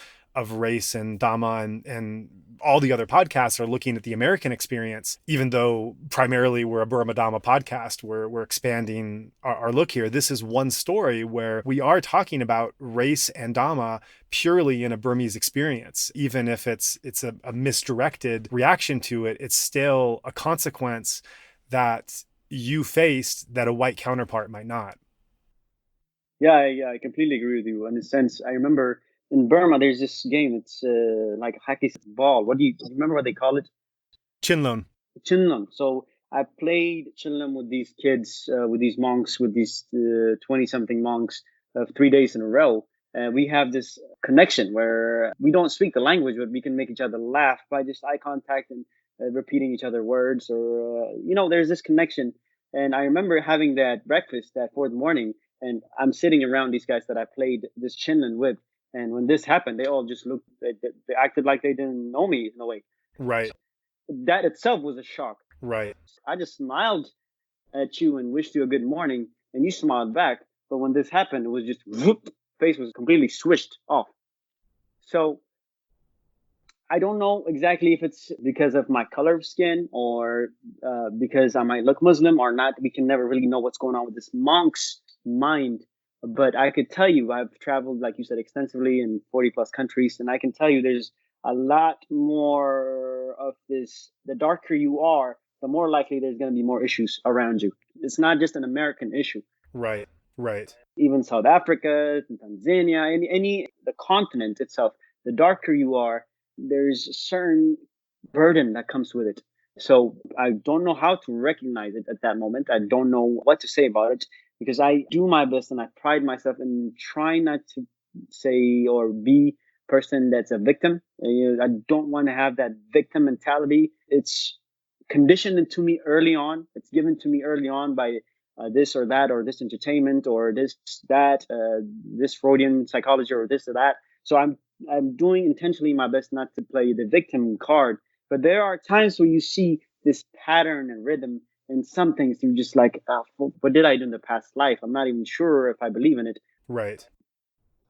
race and Dhamma, and all the other podcasts are looking at the American experience, even though primarily we're a Burma Dhamma podcast, we're expanding our look here. This is one story where we are talking about race and Dhamma purely in a Burmese experience. Even if it's a misdirected reaction to it, it's still a consequence that you faced that a white counterpart might not. Yeah, I completely agree with you. In a sense, I remember in Burma, there's this game. It's like a hockey ball. Do you remember what they call it? Chinlon. Chinlon. So I played Chinlon with these kids, with these monks, with these 20-something monks, 3 days in a row. We have this connection where we don't speak the language, but we can make each other laugh by just eye contact and repeating each other words, or there's this connection. And I remember having that breakfast that 4th morning, and I'm sitting around these guys that I played this Chinlon with. And when this happened, they all just looked, they acted like they didn't know me in a way. Right. That itself was a shock. Right. I just smiled at you and wished you a good morning, and you smiled back. But when this happened, it was just, whoop, face was completely swished off. So I don't know exactly if it's because of my color of skin, or because I might look Muslim or not. We can never really know what's going on with this monk's mind. But I could tell you, I've traveled, like you said, extensively in 40 plus countries. And I can tell you there's a lot more of this. The darker you are, the more likely there's going to be more issues around you. It's not just an American issue. Right. Even South Africa, Tanzania, the continent itself, the darker you are, there's a certain burden that comes with it. So I don't know how to recognize it at that moment. I don't know what to say about it, because I do my best and I pride myself in trying not to say or be a person that's a victim. I don't want to have that victim mentality. It's conditioned into me early on. It's given to me early on by this or that, or this entertainment, or this Freudian psychology, or this or that. So I'm doing intentionally my best not to play the victim card. But there are times where you see this pattern and rhythm, and some things you just like, what did I do in the past life? I'm not even sure if I believe in it. Right.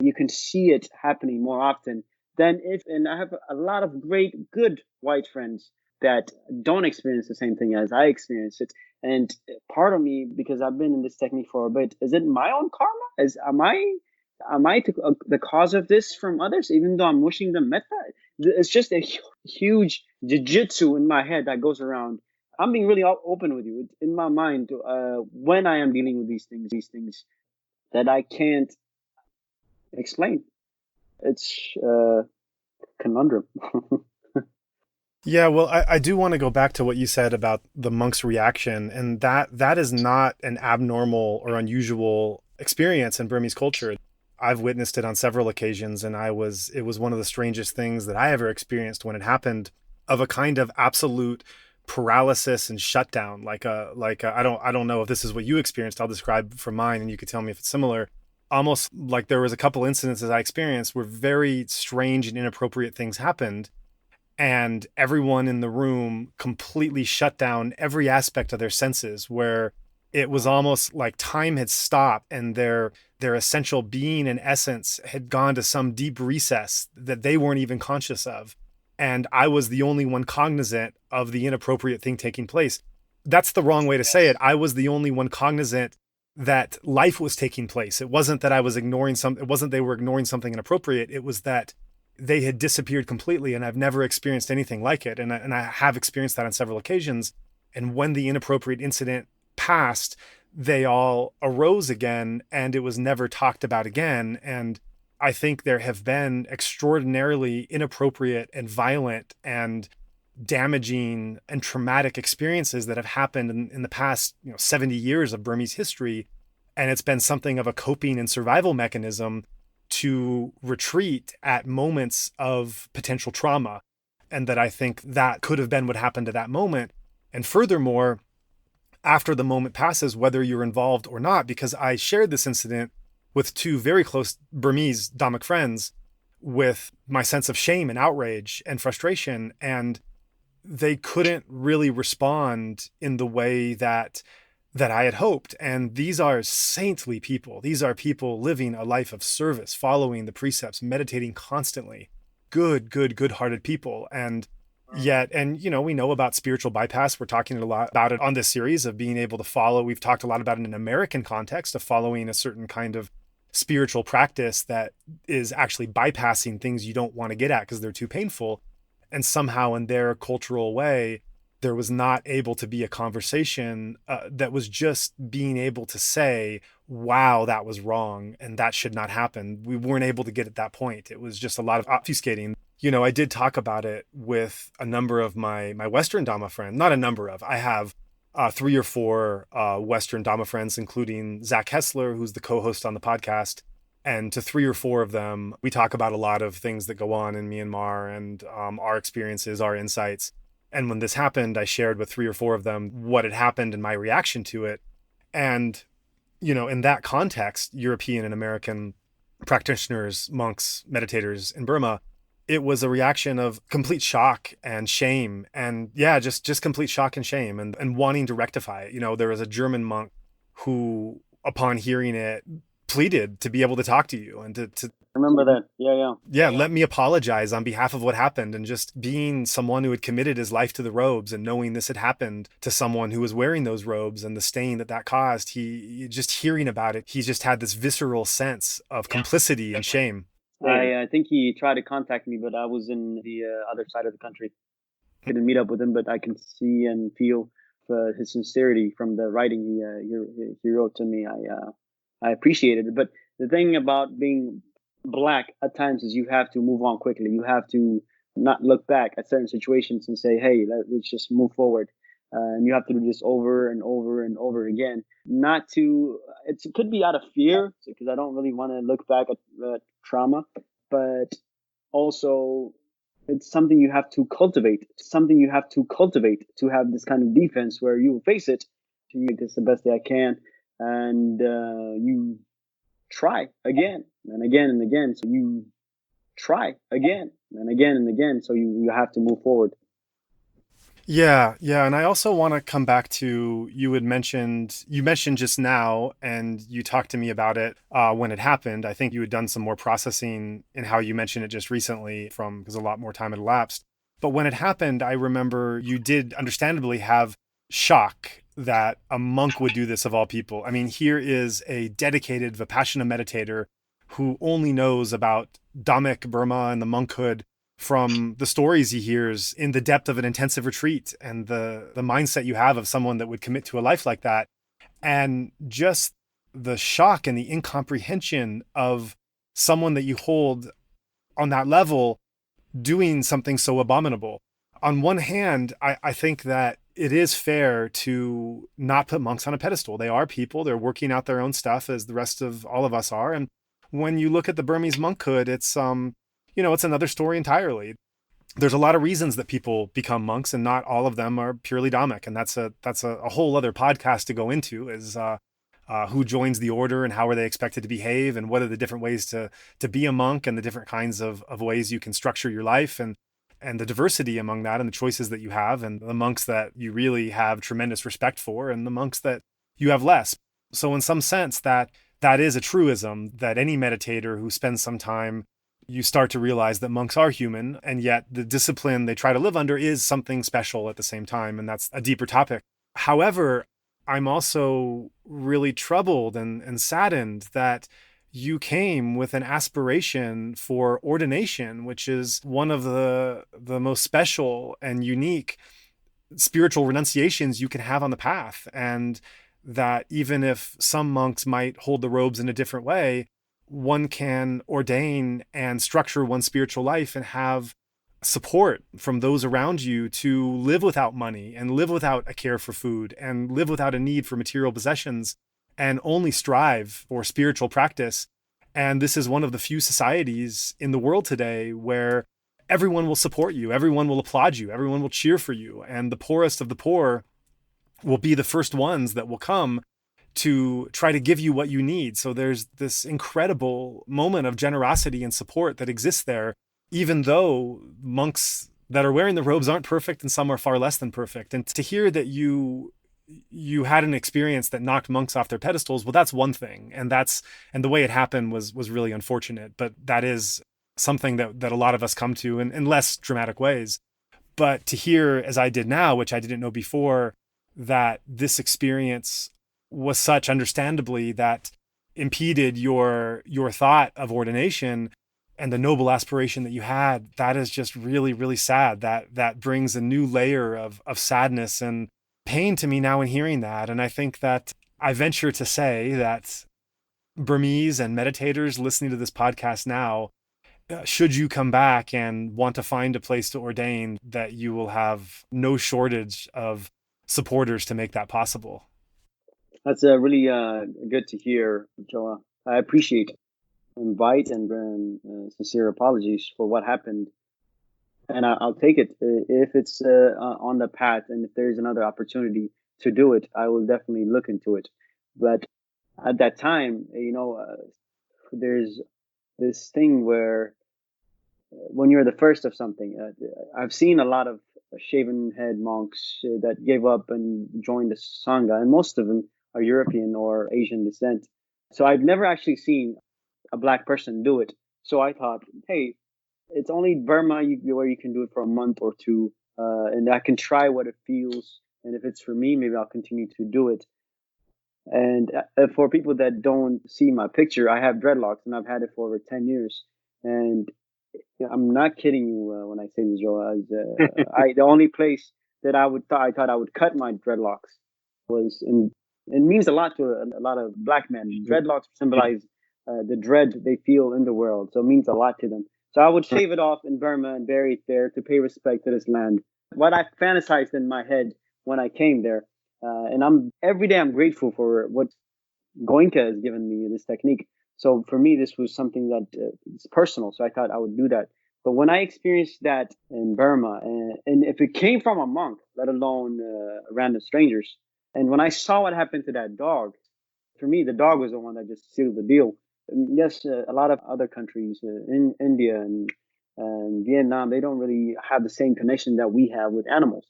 You can see it happening more often and I have a lot of great, good white friends that don't experience the same thing as I experience it. And part of me, because I've been in this technique for a bit, is it my own karma? Am I the cause of this from others, even though I'm wishing them mettā? It's just a huge jiu-jitsu in my head that goes around. I'm being really open with you. In my mind, when I am dealing with these things that I can't explain. It's a conundrum. Yeah, well, I do want to go back to what you said about the monk's reaction, and that is not an abnormal or unusual experience in Burmese culture. I've witnessed it on several occasions, and it was one of the strangest things that I ever experienced when it happened. of a kind of absolute paralysis and shutdown. I don't know if this is what you experienced. I'll describe for mine and you could tell me if it's similar. Almost like there was a couple incidences I experienced where very strange and inappropriate things happened, and everyone in the room completely shut down every aspect of their senses, where it was almost like time had stopped and their essential being and essence had gone to some deep recess that they weren't even conscious of. And I was the only one cognizant of the inappropriate thing taking place. That's the wrong way to say it. I was the only one cognizant that life was taking place. It wasn't that I was ignoring something. It wasn't they were ignoring something inappropriate. It was that they had disappeared completely, and I've never experienced anything like it. And I have experienced that on several occasions. And when the inappropriate incident passed, they all arose again, and it was never talked about again. And I think there have been extraordinarily inappropriate and violent and damaging and traumatic experiences that have happened in the past 70 years of Burmese history. And it's been something of a coping and survival mechanism to retreat at moments of potential trauma. And that I think that could have been what happened at that moment. And furthermore, after the moment passes, whether you're involved or not, because I shared this incident with two very close Burmese Dhammic friends with my sense of shame and outrage and frustration. And they couldn't really respond in the way that I had hoped. And these are saintly people. These are people living a life of service, following the precepts, meditating constantly. Good-hearted people. And yet, we know about spiritual bypass. We're talking a lot about it on this series of being able to follow. We've talked a lot about it in an American context of following a certain kind of spiritual practice that is actually bypassing things you don't want to get at because they're too painful. And somehow in their cultural way, there was not able to be a conversation that was just being able to say, wow, that was wrong and that should not happen. We weren't able to get at that point. It was just a lot of obfuscating. I did talk about it with a number of my Western Dhamma friends, not a number of, I have 3 or 4 Western Dhamma friends, including Zach Hessler, who's the co-host on the podcast. And to 3 or 4 of them, we talk about a lot of things that go on in Myanmar and our experiences, our insights. And when this happened, I shared with 3 or 4 of them what had happened and my reaction to it. And, in that context, European and American practitioners, monks, meditators in Burma, it was a reaction of complete shock and shame. And just complete shock and shame and wanting to rectify it. There was a German monk who, upon hearing it, pleaded to be able to talk to you and to remember that. Yeah. Let me apologize on behalf of what happened. And just being someone who had committed his life to the robes and knowing this had happened to someone who was wearing those robes and the stain that caused, he just hearing about it, he just had this visceral sense of complicity and shame. I think he tried to contact me, but I was in the other side of the country. Couldn't meet up with him, but I can see and feel his sincerity from the writing he wrote to me. I appreciated it. But the thing about being Black at times is you have to move on quickly. You have to not look back at certain situations and say, hey, let's just move forward. And you have to do this over and over and over again. It could be out of fear, because I don't really want to look back at trauma, but also it's something you have to cultivate. It's something you have to cultivate to have this kind of defense where you will face it. To make this the best that I can. And you try again and again and again. So you try again and again and again. So you have to move forward. Yeah. And I also want to come back to, you mentioned just now, and you talked to me about it when it happened. I think you had done some more processing in how you mentioned it just recently because a lot more time had elapsed. But when it happened, I remember you did understandably have shock that a monk would do this of all people. I mean, here is a dedicated vipassana meditator who only knows about Dhammic Burma and the monkhood from the stories he hears in the depth of an intensive retreat and the mindset you have of someone that would commit to a life like that. And just the shock and the incomprehension of someone that you hold on that level doing something so abominable. On one hand, I think that it is fair to not put monks on a pedestal. They are people. They're working out their own stuff as the rest of all of us are. And when you look at the Burmese monkhood, it's, it's another story entirely. there's a lot of reasons that people become monks, and not all of them are purely Dhammic. And that's a whole other podcast to go into, is who joins the order and how are they expected to behave, and what are the different ways to be a monk, and the different kinds of ways you can structure your life, and the diversity among that, and the choices that you have, and the monks that you really have tremendous respect for, and the monks that you have less. So in some sense, that is a truism, that any meditator who spends some time, you start to realize that monks are human, and yet the discipline they try to live under is something special at the same time, and that's a deeper topic. However, I'm also really troubled and saddened that you came with an aspiration for ordination, which is one of the most special and unique spiritual renunciations you can have on the path. And that even if some monks might hold the robes in a different way, one can ordain and structure one's spiritual life and have support from those around you to live without money, and live without a care for food, and live without a need for material possessions, and only strive for spiritual practice. And this is one of the few societies in the world today where everyone will support you, everyone will applaud you, everyone will cheer for you, and the poorest of the poor will be the first ones that will come to try to give you what you need. So there's this incredible moment of generosity and support that exists there, even though monks that are wearing the robes aren't perfect, and some are far less than perfect. And to hear that you had an experience that knocked monks off their pedestals, well, that's one thing. And the way it happened was really unfortunate, but that is something that a lot of us come to in less dramatic ways. But to hear, as I did now, which I didn't know before, that this experience was such, understandably, that impeded your thought of ordination and the noble aspiration that you had, that is just really, really sad. That brings a new layer of sadness and pain to me now in hearing that. And I think that I venture to say that Burmese and meditators listening to this podcast now, should you come back and want to find a place to ordain, that you will have no shortage of supporters to make that possible. That's really good to hear, Joah. I appreciate invite and sincere apologies for what happened. And I'll take it if it's on the path, and if there's another opportunity to do it, I will definitely look into it. But at that time, there's this thing where when you're the first of something, I've seen a lot of shaven head monks that gave up and joined the Sangha, and most of them are European or Asian descent. So I've never actually seen a black person do it. So I thought, hey, it's only Burma where you can do it for a month or two, and I can try what it feels. And if it's for me, maybe I'll continue to do it. And for people that don't see my picture, I have dreadlocks, and I've had it for over 10 years. And I'm not kidding you when I say this, Joe. The only place that I thought I would cut my dreadlocks was in. It means a lot to a lot of black men. Dreadlocks symbolize the dread they feel in the world, so it means a lot to them. So I would shave it off in Burma and bury it there to pay respect to this land. What I fantasized in my head when I came there, and every day I'm grateful for what Goenka has given me, this technique. So for me, this was something that is personal. So I thought I would do that. But when I experienced that in Burma, and if it came from a monk, let alone random strangers, and when I saw what happened to that dog, for me, the dog was the one that just sealed the deal. And yes, a lot of other countries, in India and Vietnam, they don't really have the same connection that we have with animals.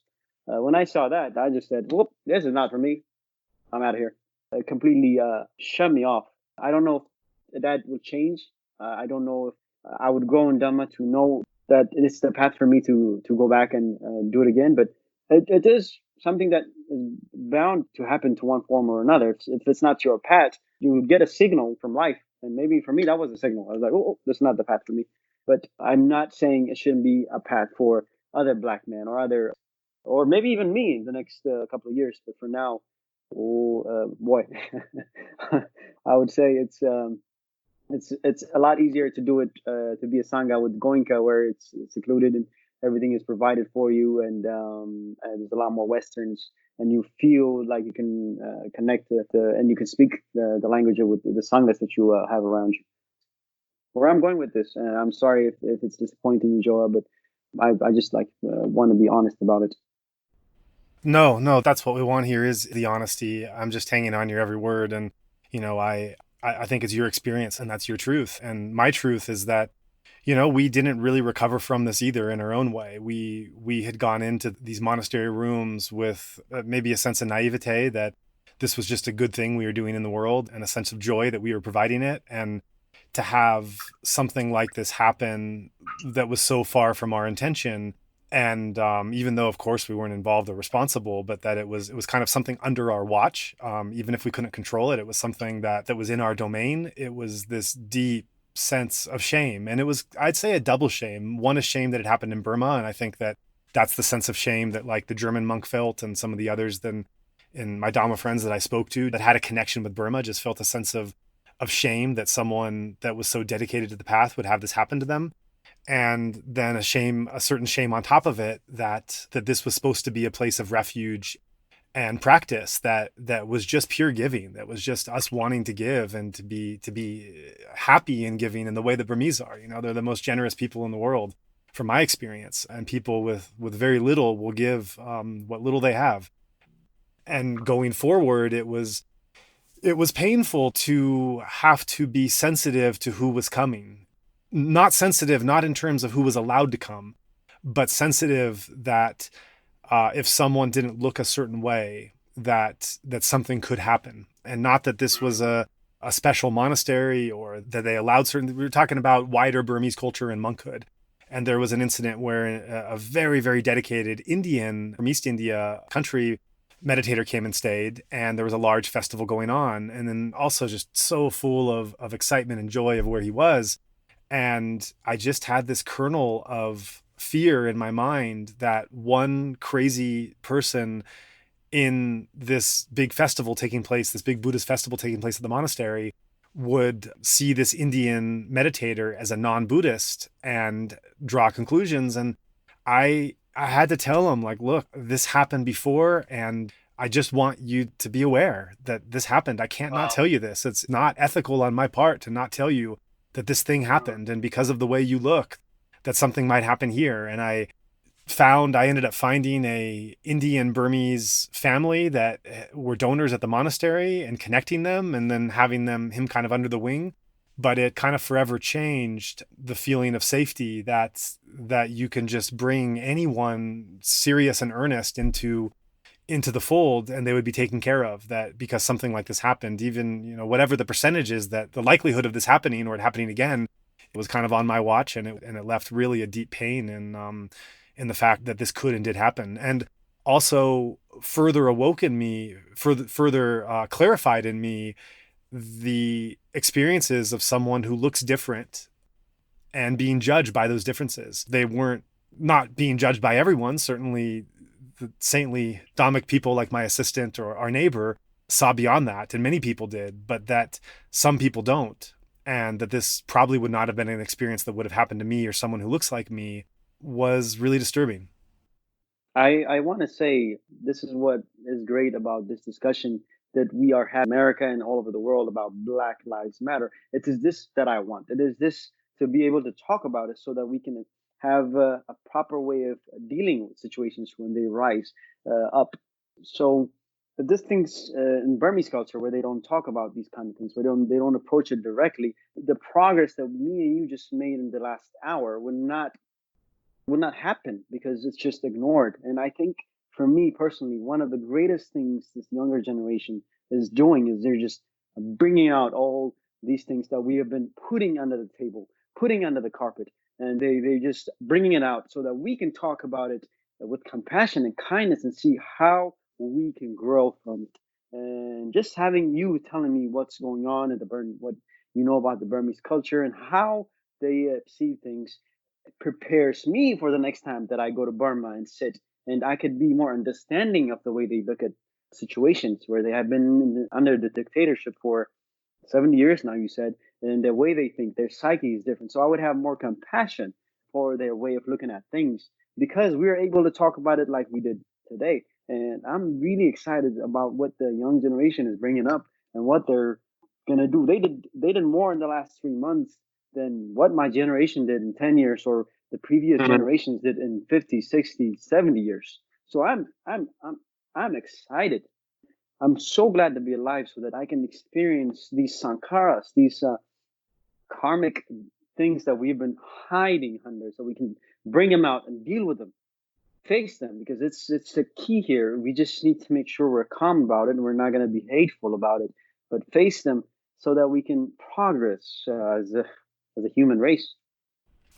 When I saw that, I just said, whoop, this is not for me. I'm out of here. It completely shut me off. I don't know if that would change. I don't know if I would grow in Dhamma to know that it's the path for me to go back and do it again. But it is something that is bound to happen to one form or another. If it's not your path, you would get a signal from life. And maybe for me, that was a signal. I was like, oh, this is not the path for me. But I'm not saying it shouldn't be a path for other black men or maybe even me in the next couple of years. But for now, boy, I would say it's a lot easier to do it to be a sangha with Goenka, where it's secluded and everything is provided for you, and there's a lot more Westerns, and you feel like you can connect and you can speak the language with the sanghas that you have around you. Where I'm going with this, I'm sorry if it's disappointing you, Joah, but I just want to be honest about it. No, that's what we want here is the honesty. I'm just hanging on your every word. And, I think it's your experience and that's your truth. And my truth is that, we didn't really recover from this either in our own way. We had gone into these monastery rooms with maybe a sense of naivete that this was just a good thing we were doing in the world and a sense of joy that we were providing it. And to have something like this happen that was so far from our intention, and even though of course we weren't involved or responsible, but that it was kind of something under our watch, even if we couldn't control it, it was something that was in our domain. It was this deep sense of shame, and it was, I'd say, a double shame. One is shame that it happened in Burma, and I think that that's the sense of shame that like the German monk felt, and some of the others then in my Dhamma friends that I spoke to that had a connection with Burma just felt a sense of shame that someone that was so dedicated to the path would have this happen to them. And then a certain shame on top of it, that this was supposed to be a place of refuge and practice that was just pure giving, that was just us wanting to give and to be happy in giving in the way the Burmese are. They're the most generous people in the world from my experience, and people with very little will give what little they have. And going forward, it was painful to have to be sensitive to who was coming. Not sensitive, not in terms of who was allowed to come, but sensitive that if someone didn't look a certain way, that something could happen. And not that this was a special monastery or that they allowed certain. We were talking about wider Burmese culture and monkhood. And there was an incident where a very, very dedicated Indian from East India country meditator came and stayed, and there was a large festival going on, and then also just so full of excitement and joy of where he was. And I just had this kernel of fear in my mind that one crazy person in this big festival taking place, this big Buddhist festival taking place at the monastery, would see this Indian meditator as a non-Buddhist and draw conclusions. And I had to tell him, like, look, this happened before, and I just want you to be aware that this happened. I can't not tell you this. It's not ethical on my part to not tell you that this thing happened. And because of the way you look, that something might happen here. And I ended up finding a Indian Burmese family that were donors at the monastery and connecting them and then having him kind of under the wing. But it kind of forever changed the feeling of safety that you can just bring anyone serious and earnest into the fold, and they would be taken care of. That because something like this happened, even whatever the percentage is, that the likelihood of this happening or it happening again, it was kind of on my watch, and it left really a deep pain in the fact that this could and did happen, and also further awoken me, further clarified in me the experiences of someone who looks different and being judged by those differences. They weren't not being judged by everyone. Certainly the saintly Dhammic people like my assistant or our neighbor saw beyond that, and many people did, but that some people don't. And that this probably would not have been an experience that would have happened to me or someone who looks like me was really disturbing. I want to say this is what is great about this discussion that we are having in America and all over the world about Black Lives Matter. It is this that I want. It is this to be able to talk about it so that we can have a proper way of dealing with situations when they rise up. So this things in Burmese culture where they don't talk about these kind of things, they don't approach it directly. The progress that me and you just made in the last hour would not happen because it's just ignored. And I think for me personally, one of the greatest things this younger generation is doing is they're just bringing out all these things that we have been putting under the table, putting under the carpet, and they just bringing it out so that we can talk about it with compassion and kindness and see how we can grow from it. And just having you telling me what's going on in what you know about the Burmese culture and how they see things prepares me for the next time that I go to Burma and sit, and I could be more understanding of the way they look at situations where they have been under the dictatorship for 70 years now, you said, and the way they think, their psyche is different. So I would have more compassion for their way of looking at things because we are able to talk about it like we did today. And I'm really excited about what the young generation is bringing up and what they're going to do. They did more in the last 3 months than what my generation did in 10 years or the previous generations did in 50, 60, 70 years. So I'm excited. I'm so glad to be alive so that I can experience these sankharas, these karmic things that we've been hiding under, so we can bring them out and deal with them, face them, because it's the key here. We just need to make sure we're calm about it and we're not going to be hateful about it, but face them so that we can progress as a human race.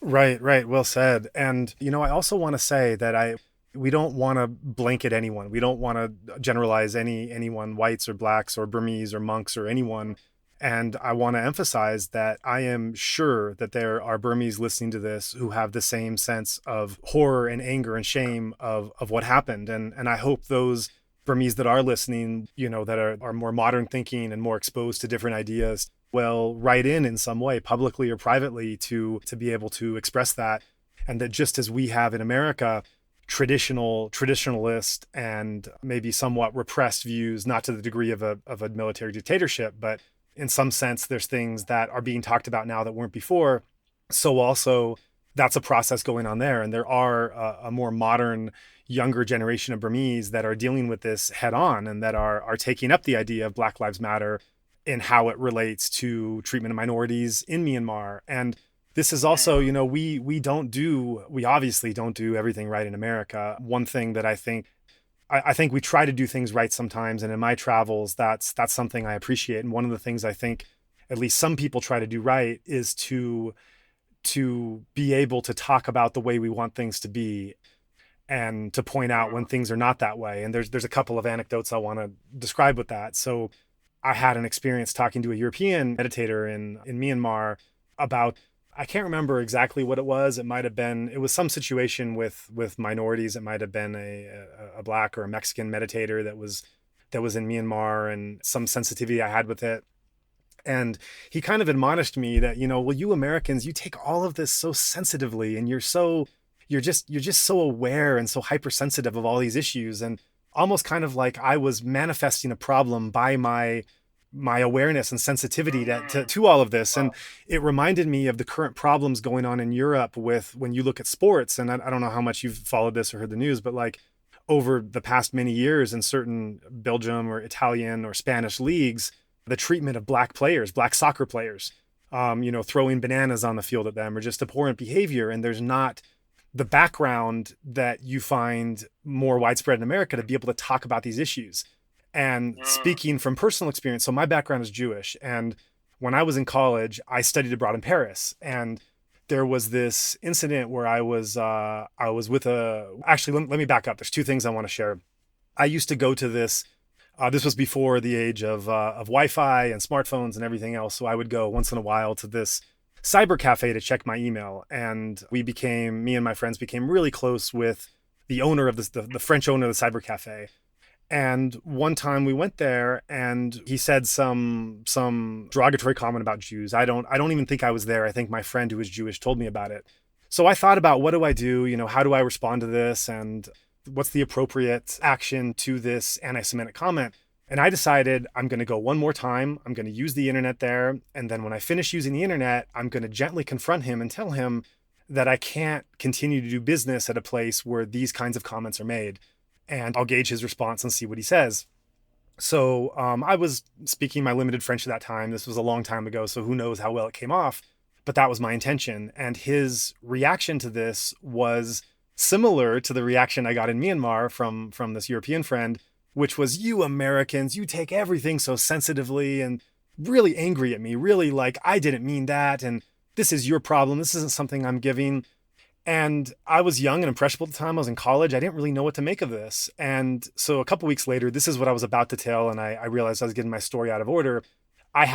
Right, right. Well said. And, I also want to say that we don't want to blanket anyone. We don't want to generalize anyone, whites or blacks or Burmese or monks or anyone. And I want to emphasize that I am sure that there are Burmese listening to this who have the same sense of horror and anger and shame of what happened. And I hope those Burmese that are listening, that are more modern thinking and more exposed to different ideas, will write in some way, publicly or privately, to be able to express that. And that just as we have in America, traditionalist and maybe somewhat repressed views, not to the degree of a military dictatorship, but in some sense, there's things that are being talked about now that weren't before. So also that's a process going on there. And there are a more modern, younger generation of Burmese that are dealing with this head on and that are taking up the idea of Black Lives Matter in how it relates to treatment of minorities in Myanmar. And this is also, we obviously don't do everything right in America. One thing that I think we try to do things right sometimes. And in my travels, that's something I appreciate. And one of the things I think at least some people try to do right is to be able to talk about the way we want things to be and to point out when things are not that way. And there's a couple of anecdotes I want to describe with that. So I had an experience talking to a European meditator in Myanmar about, I can't remember exactly what it was. It was some situation with minorities. It might have been a Black or a Mexican meditator that was in Myanmar, and some sensitivity I had with it. And he kind of admonished me that, well, you Americans, you take all of this so sensitively, and you're just so aware and so hypersensitive of all these issues. And almost kind of like I was manifesting a problem by my awareness and sensitivity to all of this. And it reminded me of the current problems going on in Europe with, when you look at sports, and I don't know how much you've followed this or heard the news, but like over the past many years in certain Belgium or Italian or Spanish leagues, the treatment of Black soccer players, throwing bananas on the field at them or just abhorrent behavior. And there's not the background that you find more widespread in America to be able to talk about these issues. And speaking from personal experience, so my background is Jewish. And when I was in college, I studied abroad in Paris. And there was this incident where I was with actually, let me back up. There's two things I want to share. I used to go to this was before the age of Wi-Fi and smartphones and everything else. So I would go once in a while to this cyber cafe to check my email. And me and my friends became really close with the owner of the French owner of the cyber cafe. And one time we went there and he said some derogatory comment about Jews. I don't even think I was there. I think my friend who was Jewish told me about it. So I thought about, what do I do? How do I respond to this? And what's the appropriate action to this anti-Semitic comment? And I decided I'm going to go one more time. I'm going to use the internet there. And then when I finish using the internet, I'm going to gently confront him and tell him that I can't continue to do business at a place where these kinds of comments are made. And I'll gauge his response and see what he says. So I was speaking my limited French at that time. This was a long time ago, so who knows how well it came off. But that was my intention. And his reaction to this was similar to the reaction I got in Myanmar from this European friend, which was, you Americans, you take everything so sensitively, and really angry at me, really like, I didn't mean that, and this is your problem. This isn't something I'm giving. And I was young and impressionable at the time. I was in college. I didn't really know what to make of this. And so a couple weeks later, this is what I was about to tell. And I realized I was getting my story out of order. I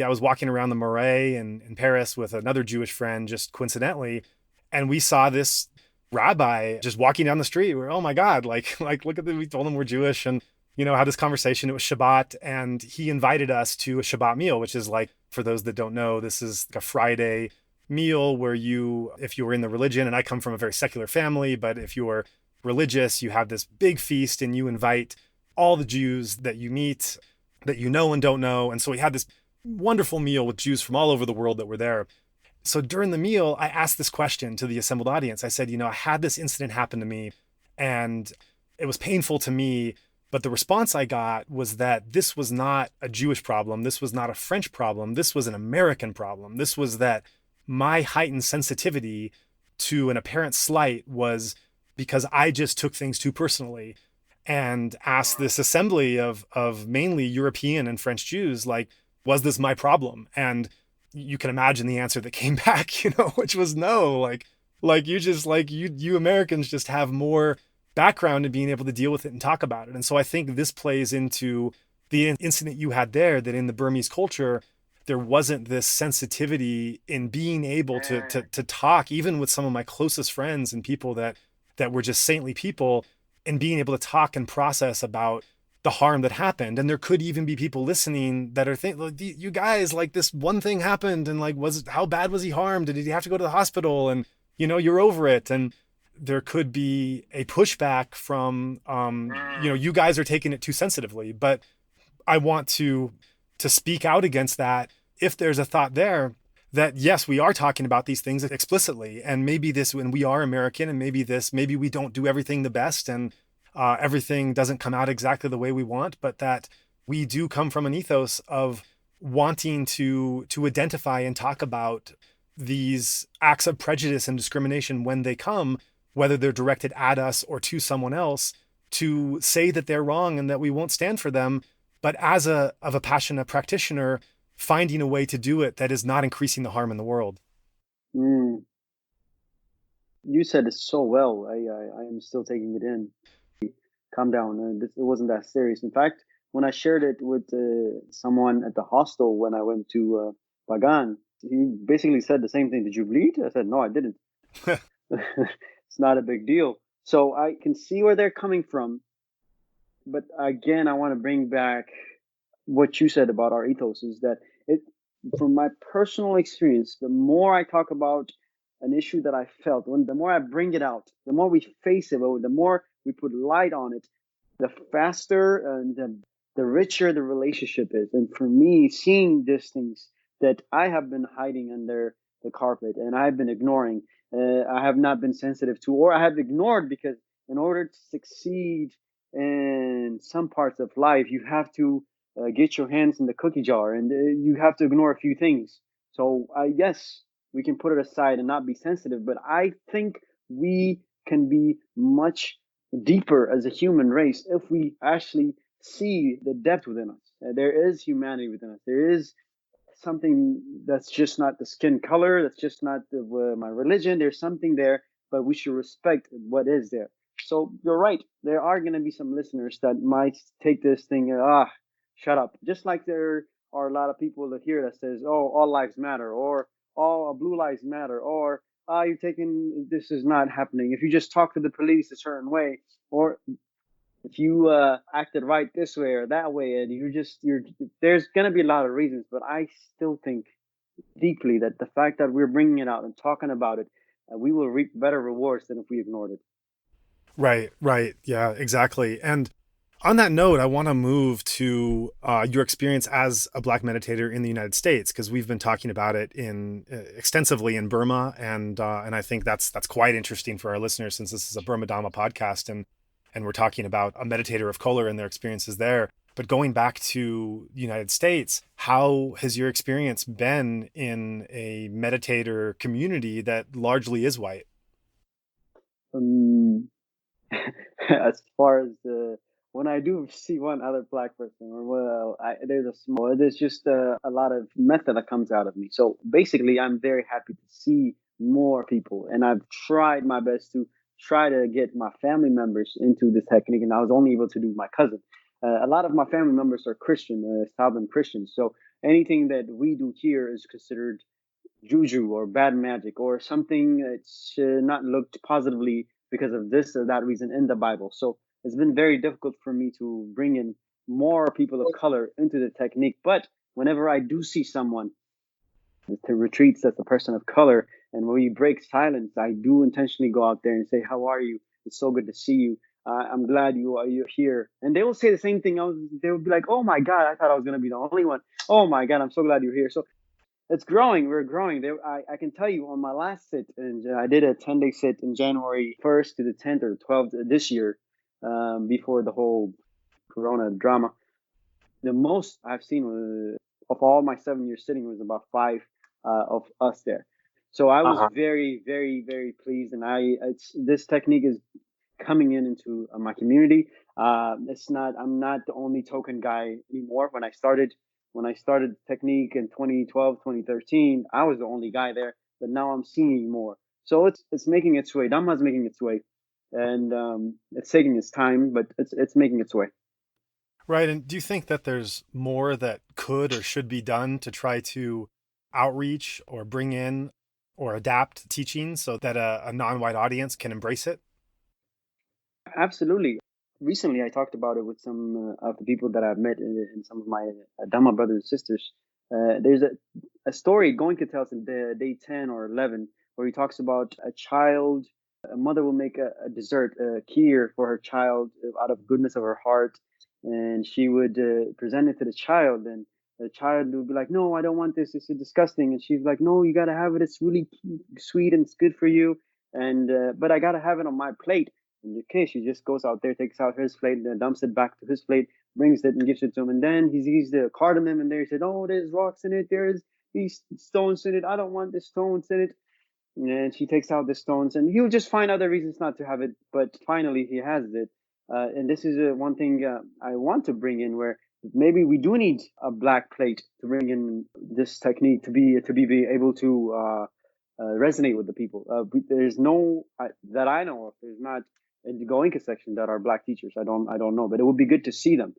was walking around the Marais in Paris with another Jewish friend, just coincidentally. And we saw this rabbi just walking down the street. We're, oh my God, like look at we told him we're Jewish, and, had this conversation. It was Shabbat. And he invited us to a Shabbat meal, which is like, for those that don't know, this is like a Friday meal where if you were in the religion, and I come from a very secular family, but if you are religious, you have this big feast and you invite all the Jews that you meet, that you know and don't know. And so we had this wonderful meal with Jews from all over the world that were there. So during the meal, I asked this question to the assembled audience. I said, I had this incident happen to me and it was painful to me. But the response I got was that this was not a Jewish problem. This was not a French problem. This was an American problem. This was that my heightened sensitivity to an apparent slight was because I just took things too personally, and asked this assembly of mainly European and French Jews, like, was this my problem? And you can imagine the answer that came back, which was no. You Americans just have more background in being able to deal with it and talk about it. And so I think this plays into the incident you had there, that in the Burmese culture, there wasn't this sensitivity in being able to talk, even with some of my closest friends and people that were just saintly people, and being able to talk and process about the harm that happened. And there could even be people listening that are thinking, like, you guys, like, this one thing happened, and like, how bad was he harmed? Did he have to go to the hospital? And you're over it. And there could be a pushback from, you guys are taking it too sensitively. But I want to speak out against that. If there's a thought there that, yes, we are talking about these things explicitly, and maybe this, when we are American, and maybe we don't do everything the best, and everything doesn't come out exactly the way we want, but that we do come from an ethos of wanting to identify and talk about these acts of prejudice and discrimination when they come, whether they're directed at us or to someone else, to say that they're wrong and that we won't stand for them. But as a passionate practitioner, finding a way to do it that is not increasing the harm in the world. You said it so well. I am still taking it in. Calm down. It wasn't that serious. In fact, when I shared it with someone at the hostel when I went to Bagan, he basically said the same thing. Did you bleed? I said, no, I didn't. It's not a big deal. So I can see where they're coming from. But again, I want to bring back what you said about our ethos, is that from my personal experience, the more I talk about an issue that I felt, the more I bring it out, the more we face it, the more we put light on it, the faster and the richer the relationship is. And for me, seeing these things that I have been hiding under the carpet and I've been ignoring, I have not been sensitive to, or I have ignored, because in order to succeed in some parts of life, you have to get your hands in the cookie jar, and you have to ignore a few things. So yes, we can put it aside and not be sensitive, but I think we can be much deeper as a human race if we actually see the depth within us. There is humanity within us. There is something that's just not the skin color, that's just not my religion. There's something there, but we should respect what is there. So you're right. There are going to be some listeners that might take this thing, shut up. Just like there are a lot of people that hear that says, oh, all lives matter, or all blue lives matter, or you're taking, this is not happening. If you just talk to the police a certain way, or if you acted right this way or that way, and there's going to be a lot of reasons, but I still think deeply that the fact that we're bringing it out and talking about it, we will reap better rewards than if we ignored it. Right. Yeah, exactly. And on that note, I want to move to your experience as a Black meditator in the United States, because we've been talking about it extensively in Burma, and I think that's quite interesting for our listeners, since this is a Burma Dhamma podcast, and we're talking about a meditator of color and their experiences there. But going back to the United States, how has your experience been in a meditator community that largely is white? As far as when I do see one other Black person, or there's just a lot of method that comes out of me. So basically, I'm very happy to see more people, and I've tried my best to try to get my family members into this technique, and I was only able to do my cousin. A lot of my family members are Christian, Southern Christians, so anything that we do here is considered juju or bad magic or something that's not looked positively because of this or that reason in the Bible. So it's been very difficult for me to bring in more people of color into the technique. But whenever I do see someone to retreats as a person of color, and when we break silence, I do intentionally go out there and say, how are you? It's so good to see you. I'm glad you're here. And they will say the same thing. They will be like, oh my God, I thought I was going to be the only one. Oh my God, I'm so glad you're here. So It's growing. We're growing. I can tell you on my last sit, and I did a 10-day sit in January 1st to the 10th or 12th this year, before the whole Corona drama. The most I've seen of all my 7 years sitting was about five of us there. So I was very, very, very pleased, and this technique is coming into my community. I'm not the only token guy anymore. When I started technique in 2012, 2013, I was the only guy there, but now I'm seeing more. So it's making its way. Dhamma is making its way, and it's taking its time, but it's making its way. Right. And do you think that there's more that could or should be done to try to outreach or bring in or adapt teaching so that a non-white audience can embrace it? Absolutely. Recently, I talked about it with some of the people that I've met in some of my Dhamma brothers and sisters. There's a story Goenka tells in day 10 or 11 where he talks about a mother will make a dessert, a kheer for her child out of goodness of her heart. And she would present it to the child. And the child would be like, no, I don't want this. This is disgusting. And she's like, no, you got to have it. It's really sweet and it's good for you. And but I got to have it on my plate. In the case, she just goes out there, takes out his plate, and then dumps it back to his plate, brings it and gives it to him. And then he sees the cardamom in there. He said, oh, there's rocks in it. There's these stones in it. I don't want the stones in it. And she takes out the stones, and he'll just find other reasons not to have it. But finally, he has it. And this is one thing I want to bring in, where maybe we do need a black plate to bring in this technique to be able to resonate with the people. There's no that I know of. There's not in the Goenka section that are black teachers. I don't know, but it would be good to see them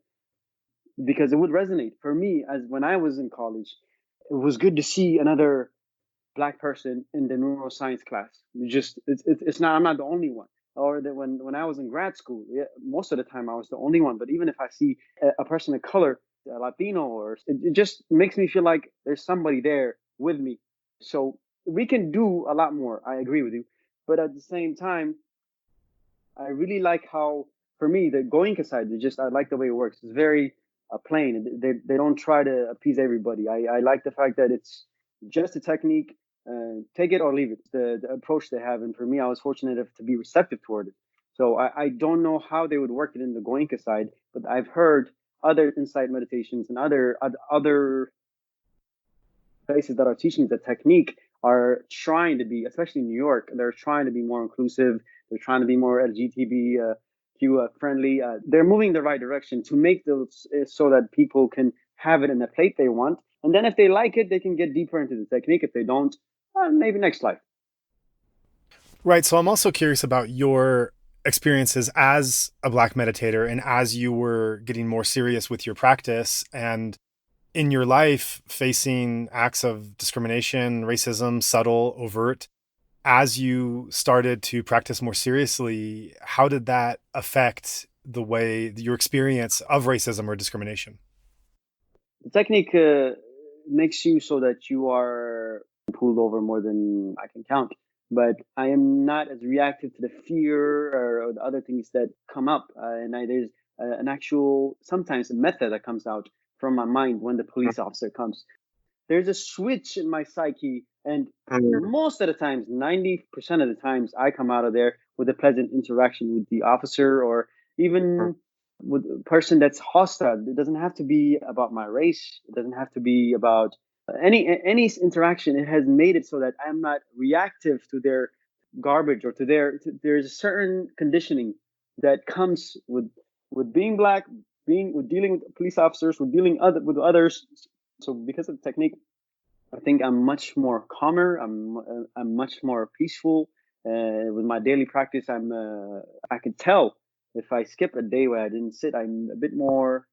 because it would resonate for me. As when I was in college, it was good to see another black person in the neuroscience class. It's not. I'm not the only one. Or that when I was in grad school, yeah, most of the time I was the only one. But even if I see a person of color, a Latino, or it just makes me feel like there's somebody there with me. So we can do a lot more. I agree with you, but at the same time, I really like how, for me, the Goenka side, I like the way it works. It's very plain. They don't try to appease everybody. I like the fact that it's just a technique. Take it or leave it. The approach they have, and for me, I was fortunate enough to be receptive toward it. So I don't know how they would work it in the Goenka side, but I've heard other insight meditations and other places that are teaching the technique are trying to be, especially in New York, they're trying to be more inclusive. They're trying to be more LGBTQ friendly. They're moving the right direction to make those so that people can have it in the plate they want. And then if they like it, they can get deeper into the technique. If they don't, maybe next life. Right. So I'm also curious about your experiences as a black meditator and as you were getting more serious with your practice and in your life facing acts of discrimination, racism, subtle, overt. As you started to practice more seriously, how did that affect the way your experience of racism or discrimination? The technique makes you so that you are pulled over more than I can count. But I am not as reactive to the fear or the other things that come up. There's an actual, sometimes a mettā that comes out from my mind when the police officer comes. There's a switch in my psyche, and most of the times, 90% of the times, I come out of there with a pleasant interaction with the officer or even with a person that's hostile. It doesn't have to be about my race. It doesn't have to be about any interaction. It has made it so that I'm not reactive to their garbage or there's a certain conditioning that comes with being black, with dealing with police officers, with dealing with others. So because of the technique, I think I'm much more calmer. I'm much more peaceful. With my daily practice, I can tell if I skip a day where I didn't sit, I'm a bit more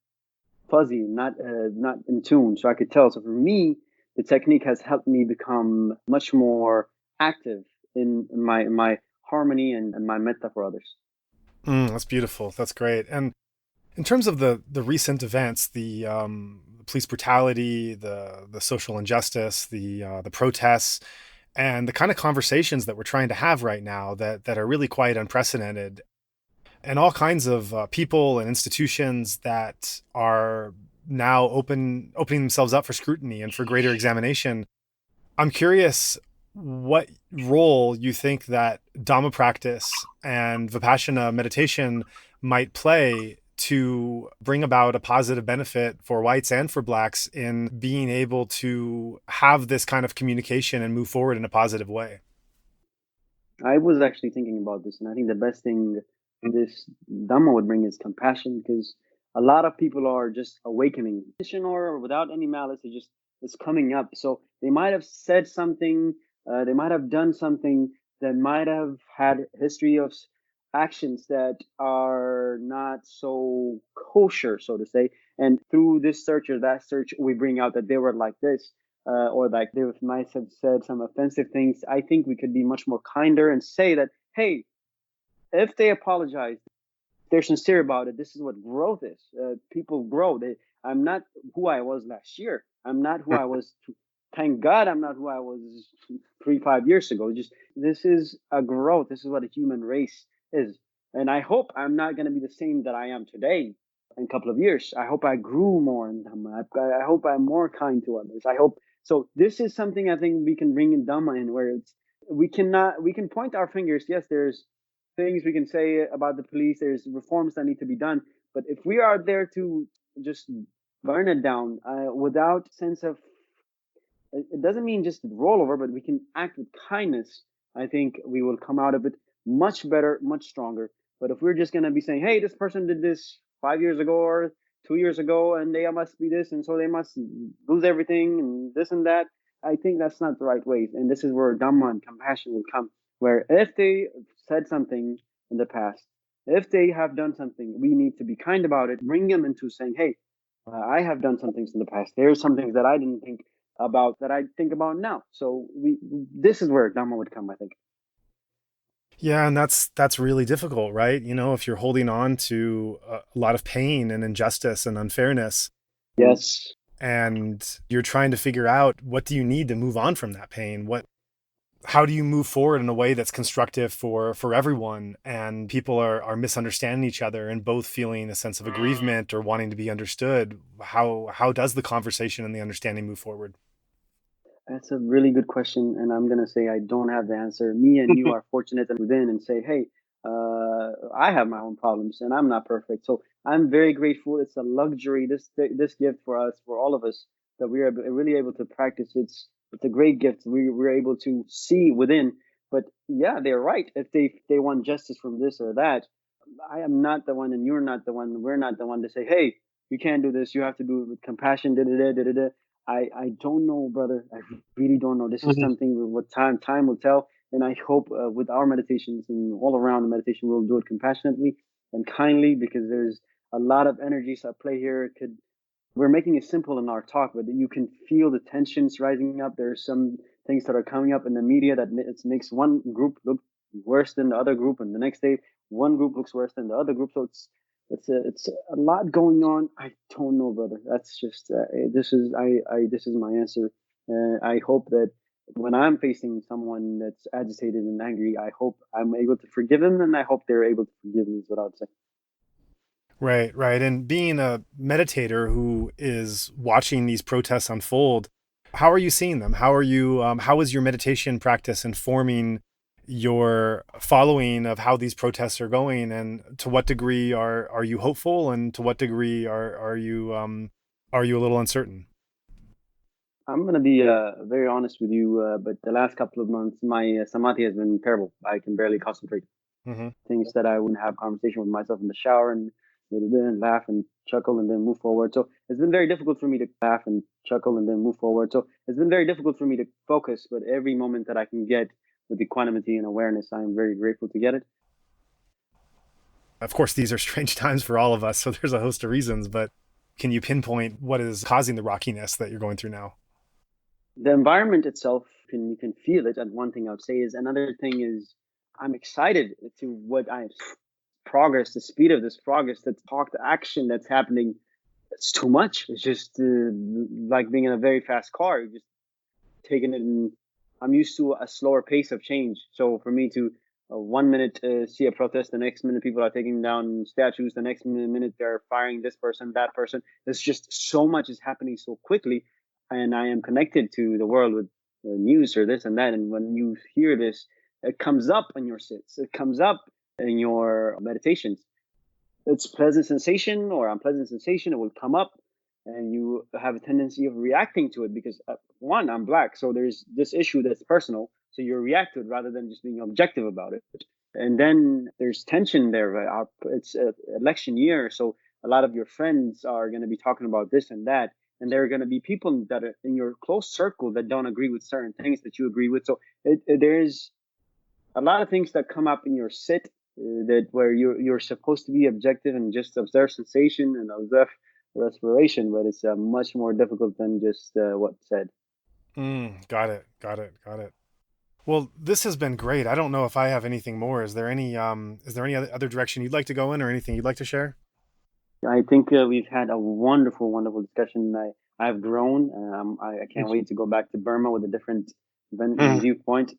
fuzzy, not in tune. So I could tell. So for me, the technique has helped me become much more active in my harmony and my mettā for others. That's beautiful. That's great. And in terms of the recent events, the police brutality, the social injustice, the protests, and the kind of conversations that we're trying to have right now that are really quite unprecedented, and all kinds of people and institutions that are now opening themselves up for scrutiny and for greater examination. I'm curious what role you think that Dhamma practice and Vipassana meditation might play to bring about a positive benefit for whites and for blacks in being able to have this kind of communication and move forward in a positive way. I was actually thinking about this, and I think the best thing this Dhamma would bring is compassion, because a lot of people are just awakening, or without any malice, it's coming up. So they might have said something, they might have done something that might have had history of actions that are not so kosher, so to say. And through this search or that search, we bring out that they were like this, or like they might have said some offensive things. I think we could be much more kinder and say that, hey, if they apologize, they're sincere about it. This is what growth is. People grow. I'm not who I was last year. I'm not who I was. Thank God, I'm not who I was 3, 5 years ago. Just this is a growth. This is what a human race is. And I hope I'm not going to be the same that I am today in a couple of years. I hope I grew more in Dhamma. I hope I'm more kind to others. I hope so. This is something I think we can bring in Dhamma in, where we can point our fingers. Yes, there's things we can say about the police. There's reforms that need to be done. But if we are there to just burn it down without sense of, it doesn't mean just roll over, but we can act with kindness. I think we will come out of it much better, much stronger. But if we're just going to be saying, hey, this person did this 5 years ago or 2 years ago, and they must be this, and so they must lose everything and this and that, I think that's not the right way. And this is where Dhamma and compassion will come, where if they said something in the past, if they have done something, we need to be kind about it, bring them into saying, hey, I have done some things in the past. There's some things that I didn't think about that I think about now. So this is where Dhamma would come, I think. Yeah, and that's really difficult, right? You know, if you're holding on to a lot of pain and injustice and unfairness, Yes. and you're trying to figure out what do you need to move on from that pain? How do you move forward in a way that's constructive for everyone, and people are misunderstanding each other and both feeling a sense of aggrievement or wanting to be understood? How does the conversation and the understanding move forward? That's a really good question, and I'm gonna say I don't have the answer. Me and you are fortunate enough within and say, "Hey, I have my own problems, and I'm not perfect." So I'm very grateful. It's a luxury. This gift for us, for all of us, that we are really able to practice. It's a great gift. We're able to see within. But yeah, they're right. If they want justice from this or that, I am not the one, and you're not the one. We're not the one to say, "Hey, you can't do this. You have to do it with compassion." Da da da da da. Da. I don't know, brother. I really don't know. This is something with what time will tell. And I hope with our meditations and all around the meditation, we'll do it compassionately and kindly, because there's a lot of energies at play here. We're making it simple in our talk, but you can feel the tensions rising up. There's some things that are coming up in the media that makes one group look worse than the other group, and the next day one group looks worse than the other group. So it's a lot going on. I don't know, brother. That's just this is my answer. I hope that when I'm facing someone that's agitated and angry, I hope I'm able to forgive them, and I hope they're able to forgive me. Is what I would say. Right, right. And being a meditator who is watching these protests unfold, how are you seeing them? How is your meditation practice informing your following of how these protests are going? And to what degree are you hopeful? And to what degree are you a little uncertain? I'm gonna be very honest with you, but the last couple of months, my samadhi has been terrible. I can barely concentrate. Hmm. Things that I wouldn't have conversation with myself in the shower and then laugh and chuckle and then move forward. So it's been very difficult for me to laugh and chuckle and then move forward. So it's been very difficult for me to focus. But every moment that I can get with equanimity and awareness, I'm very grateful to get it. Of course, these are strange times for all of us, so there's a host of reasons, but can you pinpoint what is causing the rockiness that you're going through now? The environment itself, you can feel it. And one thing I would say is, another thing is, I'm excited to what I progress, the speed of this progress, the talk to action that's happening. It's too much. It's just like being in a very fast car. You're just taking it in. I'm used to a slower pace of change. So for me to 1 minute see a protest, the next minute people are taking down statues, the next minute they're firing this person, that person. There's just so much is happening so quickly, and I am connected to the world with news or this and that. And when you hear this, it comes up in your sits, it comes up in your meditations. It's pleasant sensation or unpleasant sensation, it will come up, and you have a tendency of reacting to it because, one, I'm Black, so there's this issue that's personal, so you react to it rather than just being objective about it. And then there's tension there, right? It's an election year, so a lot of your friends are going to be talking about this and that, and there are going to be people that are in your close circle that don't agree with certain things that you agree with. So there's a lot of things that come up in your sit that where you're supposed to be objective and just observe sensation and observe respiration, but it's much more difficult than just what's said. Got it. Well, this has been great. I don't know if I have anything more. Is there any other direction you'd like to go in, or anything you'd like to share? I think we've had a wonderful discussion. I've grown. I can't wait to go back to Burma with a different viewpoint.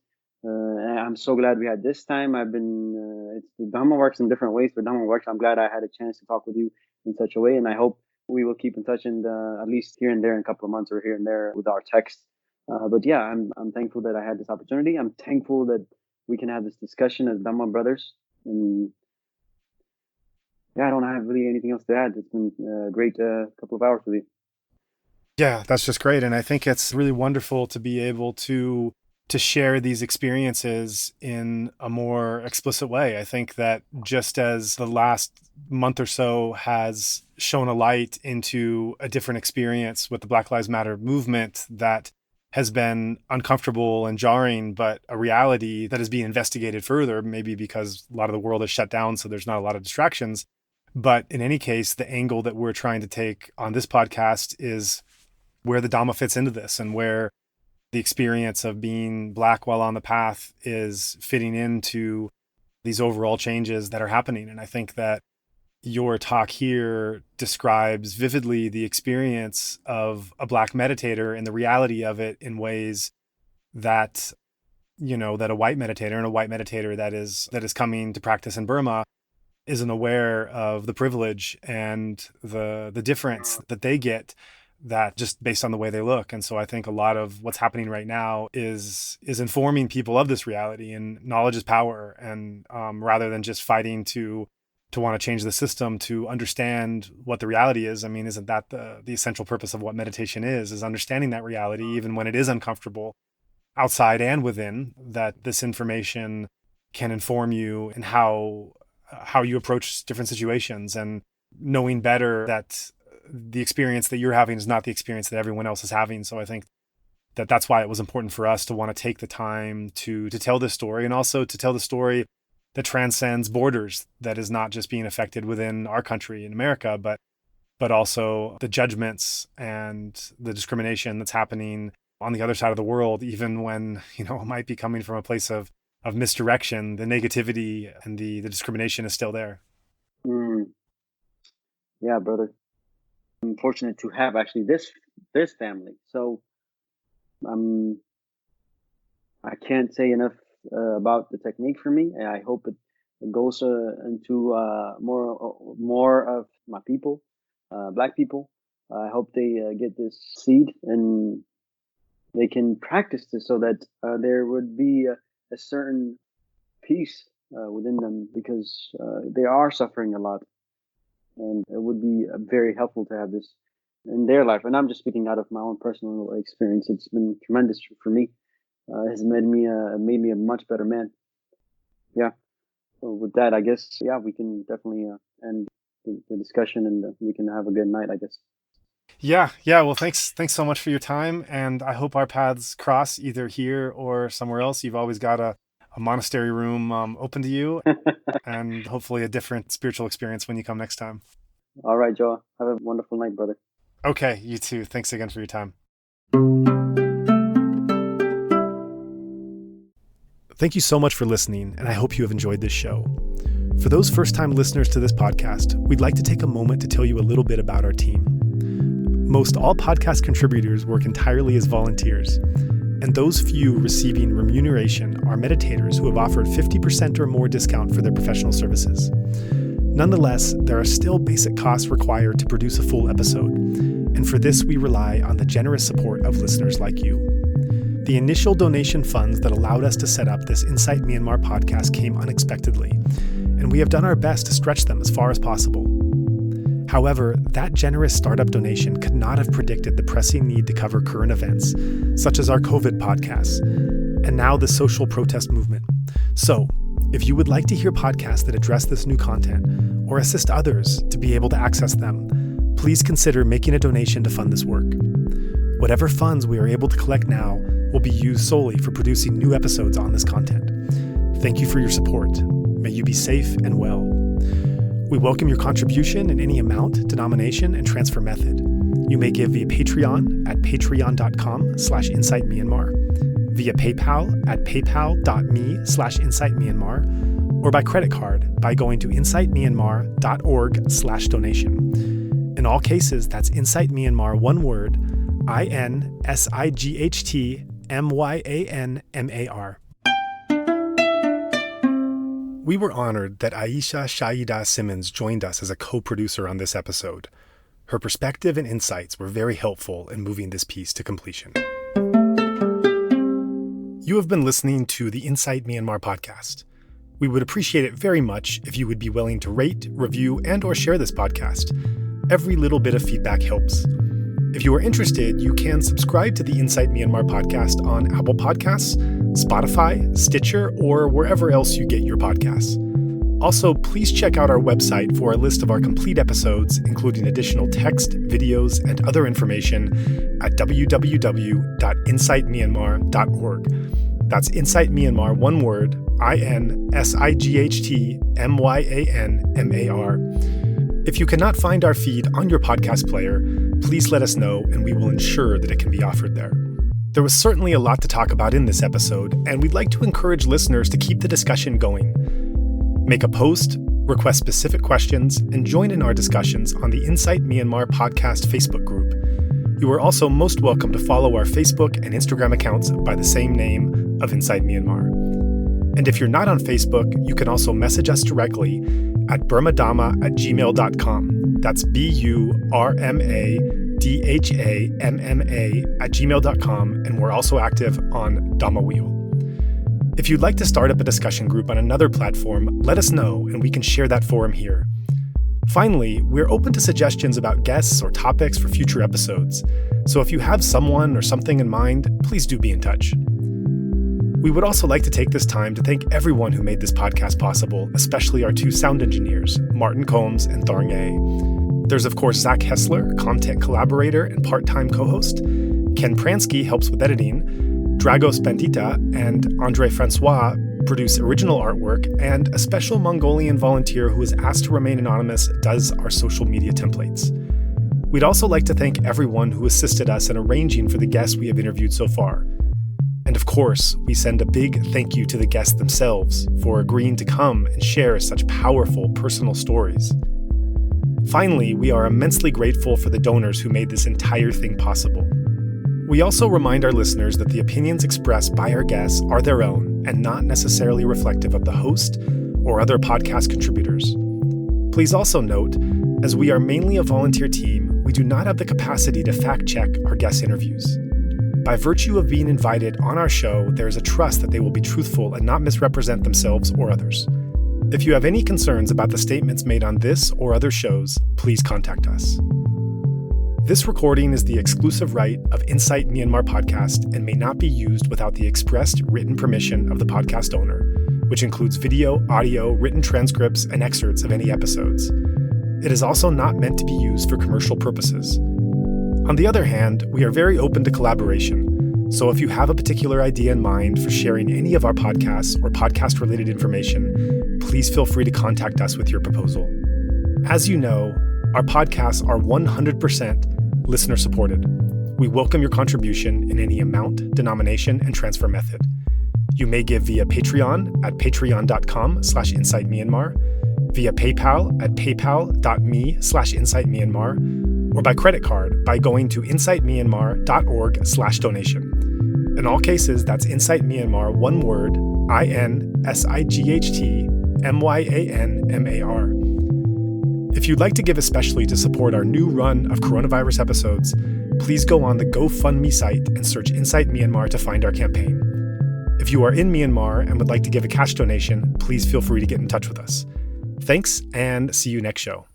I'm so glad we had this time. Dhamma works in different ways, but Dhamma works. I'm glad I had a chance to talk with you in such a way, and I hope we will keep in touch at least here and there in a couple of months or here and there with our texts. But yeah, I'm thankful that I had this opportunity. I'm thankful that we can have this discussion as Dhamma Brothers. And yeah, I don't have really anything else to add. It's been a great couple of hours with you. Yeah, that's just great. And I think it's really wonderful to be able to share these experiences in a more explicit way. I think that just as the last month or so has shown a light into a different experience with the Black Lives Matter movement that has been uncomfortable and jarring, but a reality that is being investigated further, maybe because a lot of the world is shut down, so there's not a lot of distractions. But in any case, the angle that we're trying to take on this podcast is where the Dhamma fits into this, and where the experience of being Black while on the path is fitting into these overall changes that are happening. And I think that your talk here describes vividly the experience of a Black meditator and the reality of it in ways that, that a white meditator and a white meditator that is coming to practice in Burma isn't aware of the privilege and the difference that they get, that just based on the way they look. And so I think a lot of what's happening right now is informing people of this reality, and knowledge is power. And rather than just fighting to want to change the system, to understand what the reality is. I mean, isn't that the essential purpose of what meditation is understanding that reality, even when it is uncomfortable outside and within, that this information can inform you in how you approach different situations, and knowing better that the experience that you're having is not the experience that everyone else is having. So I think that that's why it was important for us to want to take the time to tell this story, and also to tell the story that transcends borders, that is not just being affected within our country in America, but also the judgments and the discrimination that's happening on the other side of the world, even when, it might be coming from a place of misdirection. The negativity and the discrimination is still there. Yeah, brother. I'm fortunate to have actually this family. So I can't say enough about the technique for me. I hope it goes into more of my people, Black people. I hope they get this seed and they can practice this, so that there would be a certain peace within them, because they are suffering a lot. And it would be very helpful to have this in their life. And I'm just speaking out of my own personal experience. It's been tremendous for me. It has made me a much better man. Yeah. So with that, I guess, we can definitely end the discussion, and we can have a good night, I guess. Yeah. Well, thanks so much for your time. And I hope our paths cross either here or somewhere else. You've always got a monastery room open to you, and hopefully a different spiritual experience when you come next time. All right, Joah. Have a wonderful night, brother. Okay, you too. Thanks again for your time. Thank you so much for listening, and I hope you have enjoyed this show. For those first-time listeners to this podcast, we'd like to take a moment to tell you a little bit about our team. Most all podcast contributors work entirely as volunteers, and those few receiving remuneration are meditators who have offered 50% or more discount for their professional services. Nonetheless, there are still basic costs required to produce a full episode, and for this we rely on the generous support of listeners like you. The initial donation funds that allowed us to set up this Insight Myanmar podcast came unexpectedly, and we have done our best to stretch them as far as possible. However, that generous startup donation could not have predicted the pressing need to cover current events, such as our COVID podcasts, and now the social protest movement. So, if you would like to hear podcasts that address this new content, or assist others to be able to access them, please consider making a donation to fund this work. Whatever funds we are able to collect now will be used solely for producing new episodes on this content. Thank you for your support. May you be safe and well. We welcome your contribution in any amount, denomination, and transfer method. You may give via Patreon at patreon.com/insightmyanmar, via PayPal at paypal.me/insightmyanmar, or by credit card by going to insightmyanmar.org/donation. In all cases, that's Insight Myanmar, one word, INSIGHTMYANMAR. We were honored that Aisha Shaida Simmons joined us as a co-producer on this episode. Her perspective and insights were very helpful in moving this piece to completion. You have been listening to the Insight Myanmar podcast. We would appreciate it very much if you would be willing to rate, review, and or share this podcast. Every little bit of feedback helps. If you are interested, you can subscribe to the Insight Myanmar podcast on Apple Podcasts, Spotify, Stitcher, or wherever else you get your podcasts. Also, please check out our website for a list of our complete episodes, including additional text, videos, and other information at www.insightmyanmar.org. That's Insight Myanmar, one word, INSIGHTMYANMAR. If you cannot find our feed on your podcast player, please let us know and we will ensure that it can be offered there. There was certainly a lot to talk about in this episode, and we'd like to encourage listeners to keep the discussion going. Make a post, request specific questions, and join in our discussions on the Insight Myanmar podcast Facebook group. You are also most welcome to follow our Facebook and Instagram accounts by the same name of Insight Myanmar. And if you're not on Facebook, you can also message us directly at burmadhamma@gmail.com. That's BURMADHAMMA@gmail.com, and we're also active on Dhamma Wheel. If you'd like to start up a discussion group on another platform, let us know and we can share that forum here. Finally, we're open to suggestions about guests or topics for future episodes, so if you have someone or something in mind, please do be in touch. We would also like to take this time to thank everyone who made this podcast possible, especially our two sound engineers, Martin Combs and Tharng A. There's, of course, Zach Hessler, content collaborator and part-time co-host. Ken Pransky helps with editing. Dragos Bandita and Andre Francois produce original artwork, and a special Mongolian volunteer who is asked to remain anonymous does our social media templates. We'd also like to thank everyone who assisted us in arranging for the guests we have interviewed so far. And of course, we send a big thank you to the guests themselves for agreeing to come and share such powerful personal stories. Finally, we are immensely grateful for the donors who made this entire thing possible. We also remind our listeners that the opinions expressed by our guests are their own and not necessarily reflective of the host or other podcast contributors. Please also note, as we are mainly a volunteer team, we do not have the capacity to fact-check our guest interviews. By virtue of being invited on our show, there is a trust that they will be truthful and not misrepresent themselves or others. If you have any concerns about the statements made on this or other shows, please contact us. This recording is the exclusive right of Insight Myanmar podcast and may not be used without the expressed written permission of the podcast owner, which includes video, audio, written transcripts, and excerpts of any episodes. It is also not meant to be used for commercial purposes. On the other hand, we are very open to collaboration, so if you have a particular idea in mind for sharing any of our podcasts or podcast-related information, please feel free to contact us with your proposal. As you know, our podcasts are 100% listener-supported. We welcome your contribution in any amount, denomination, and transfer method. You may give via Patreon at patreon.com/insightmyanmar, via PayPal at paypal.me/insightmyanmar, or by credit card by going to insightmyanmar.org/donation. In all cases, that's Insight Myanmar, one word, INSIGHTMYANMAR. If you'd like to give especially to support our new run of coronavirus episodes, please go on the GoFundMe site and search Insight Myanmar to find our campaign. If you are in Myanmar and would like to give a cash donation, please feel free to get in touch with us. Thanks, and see you next show.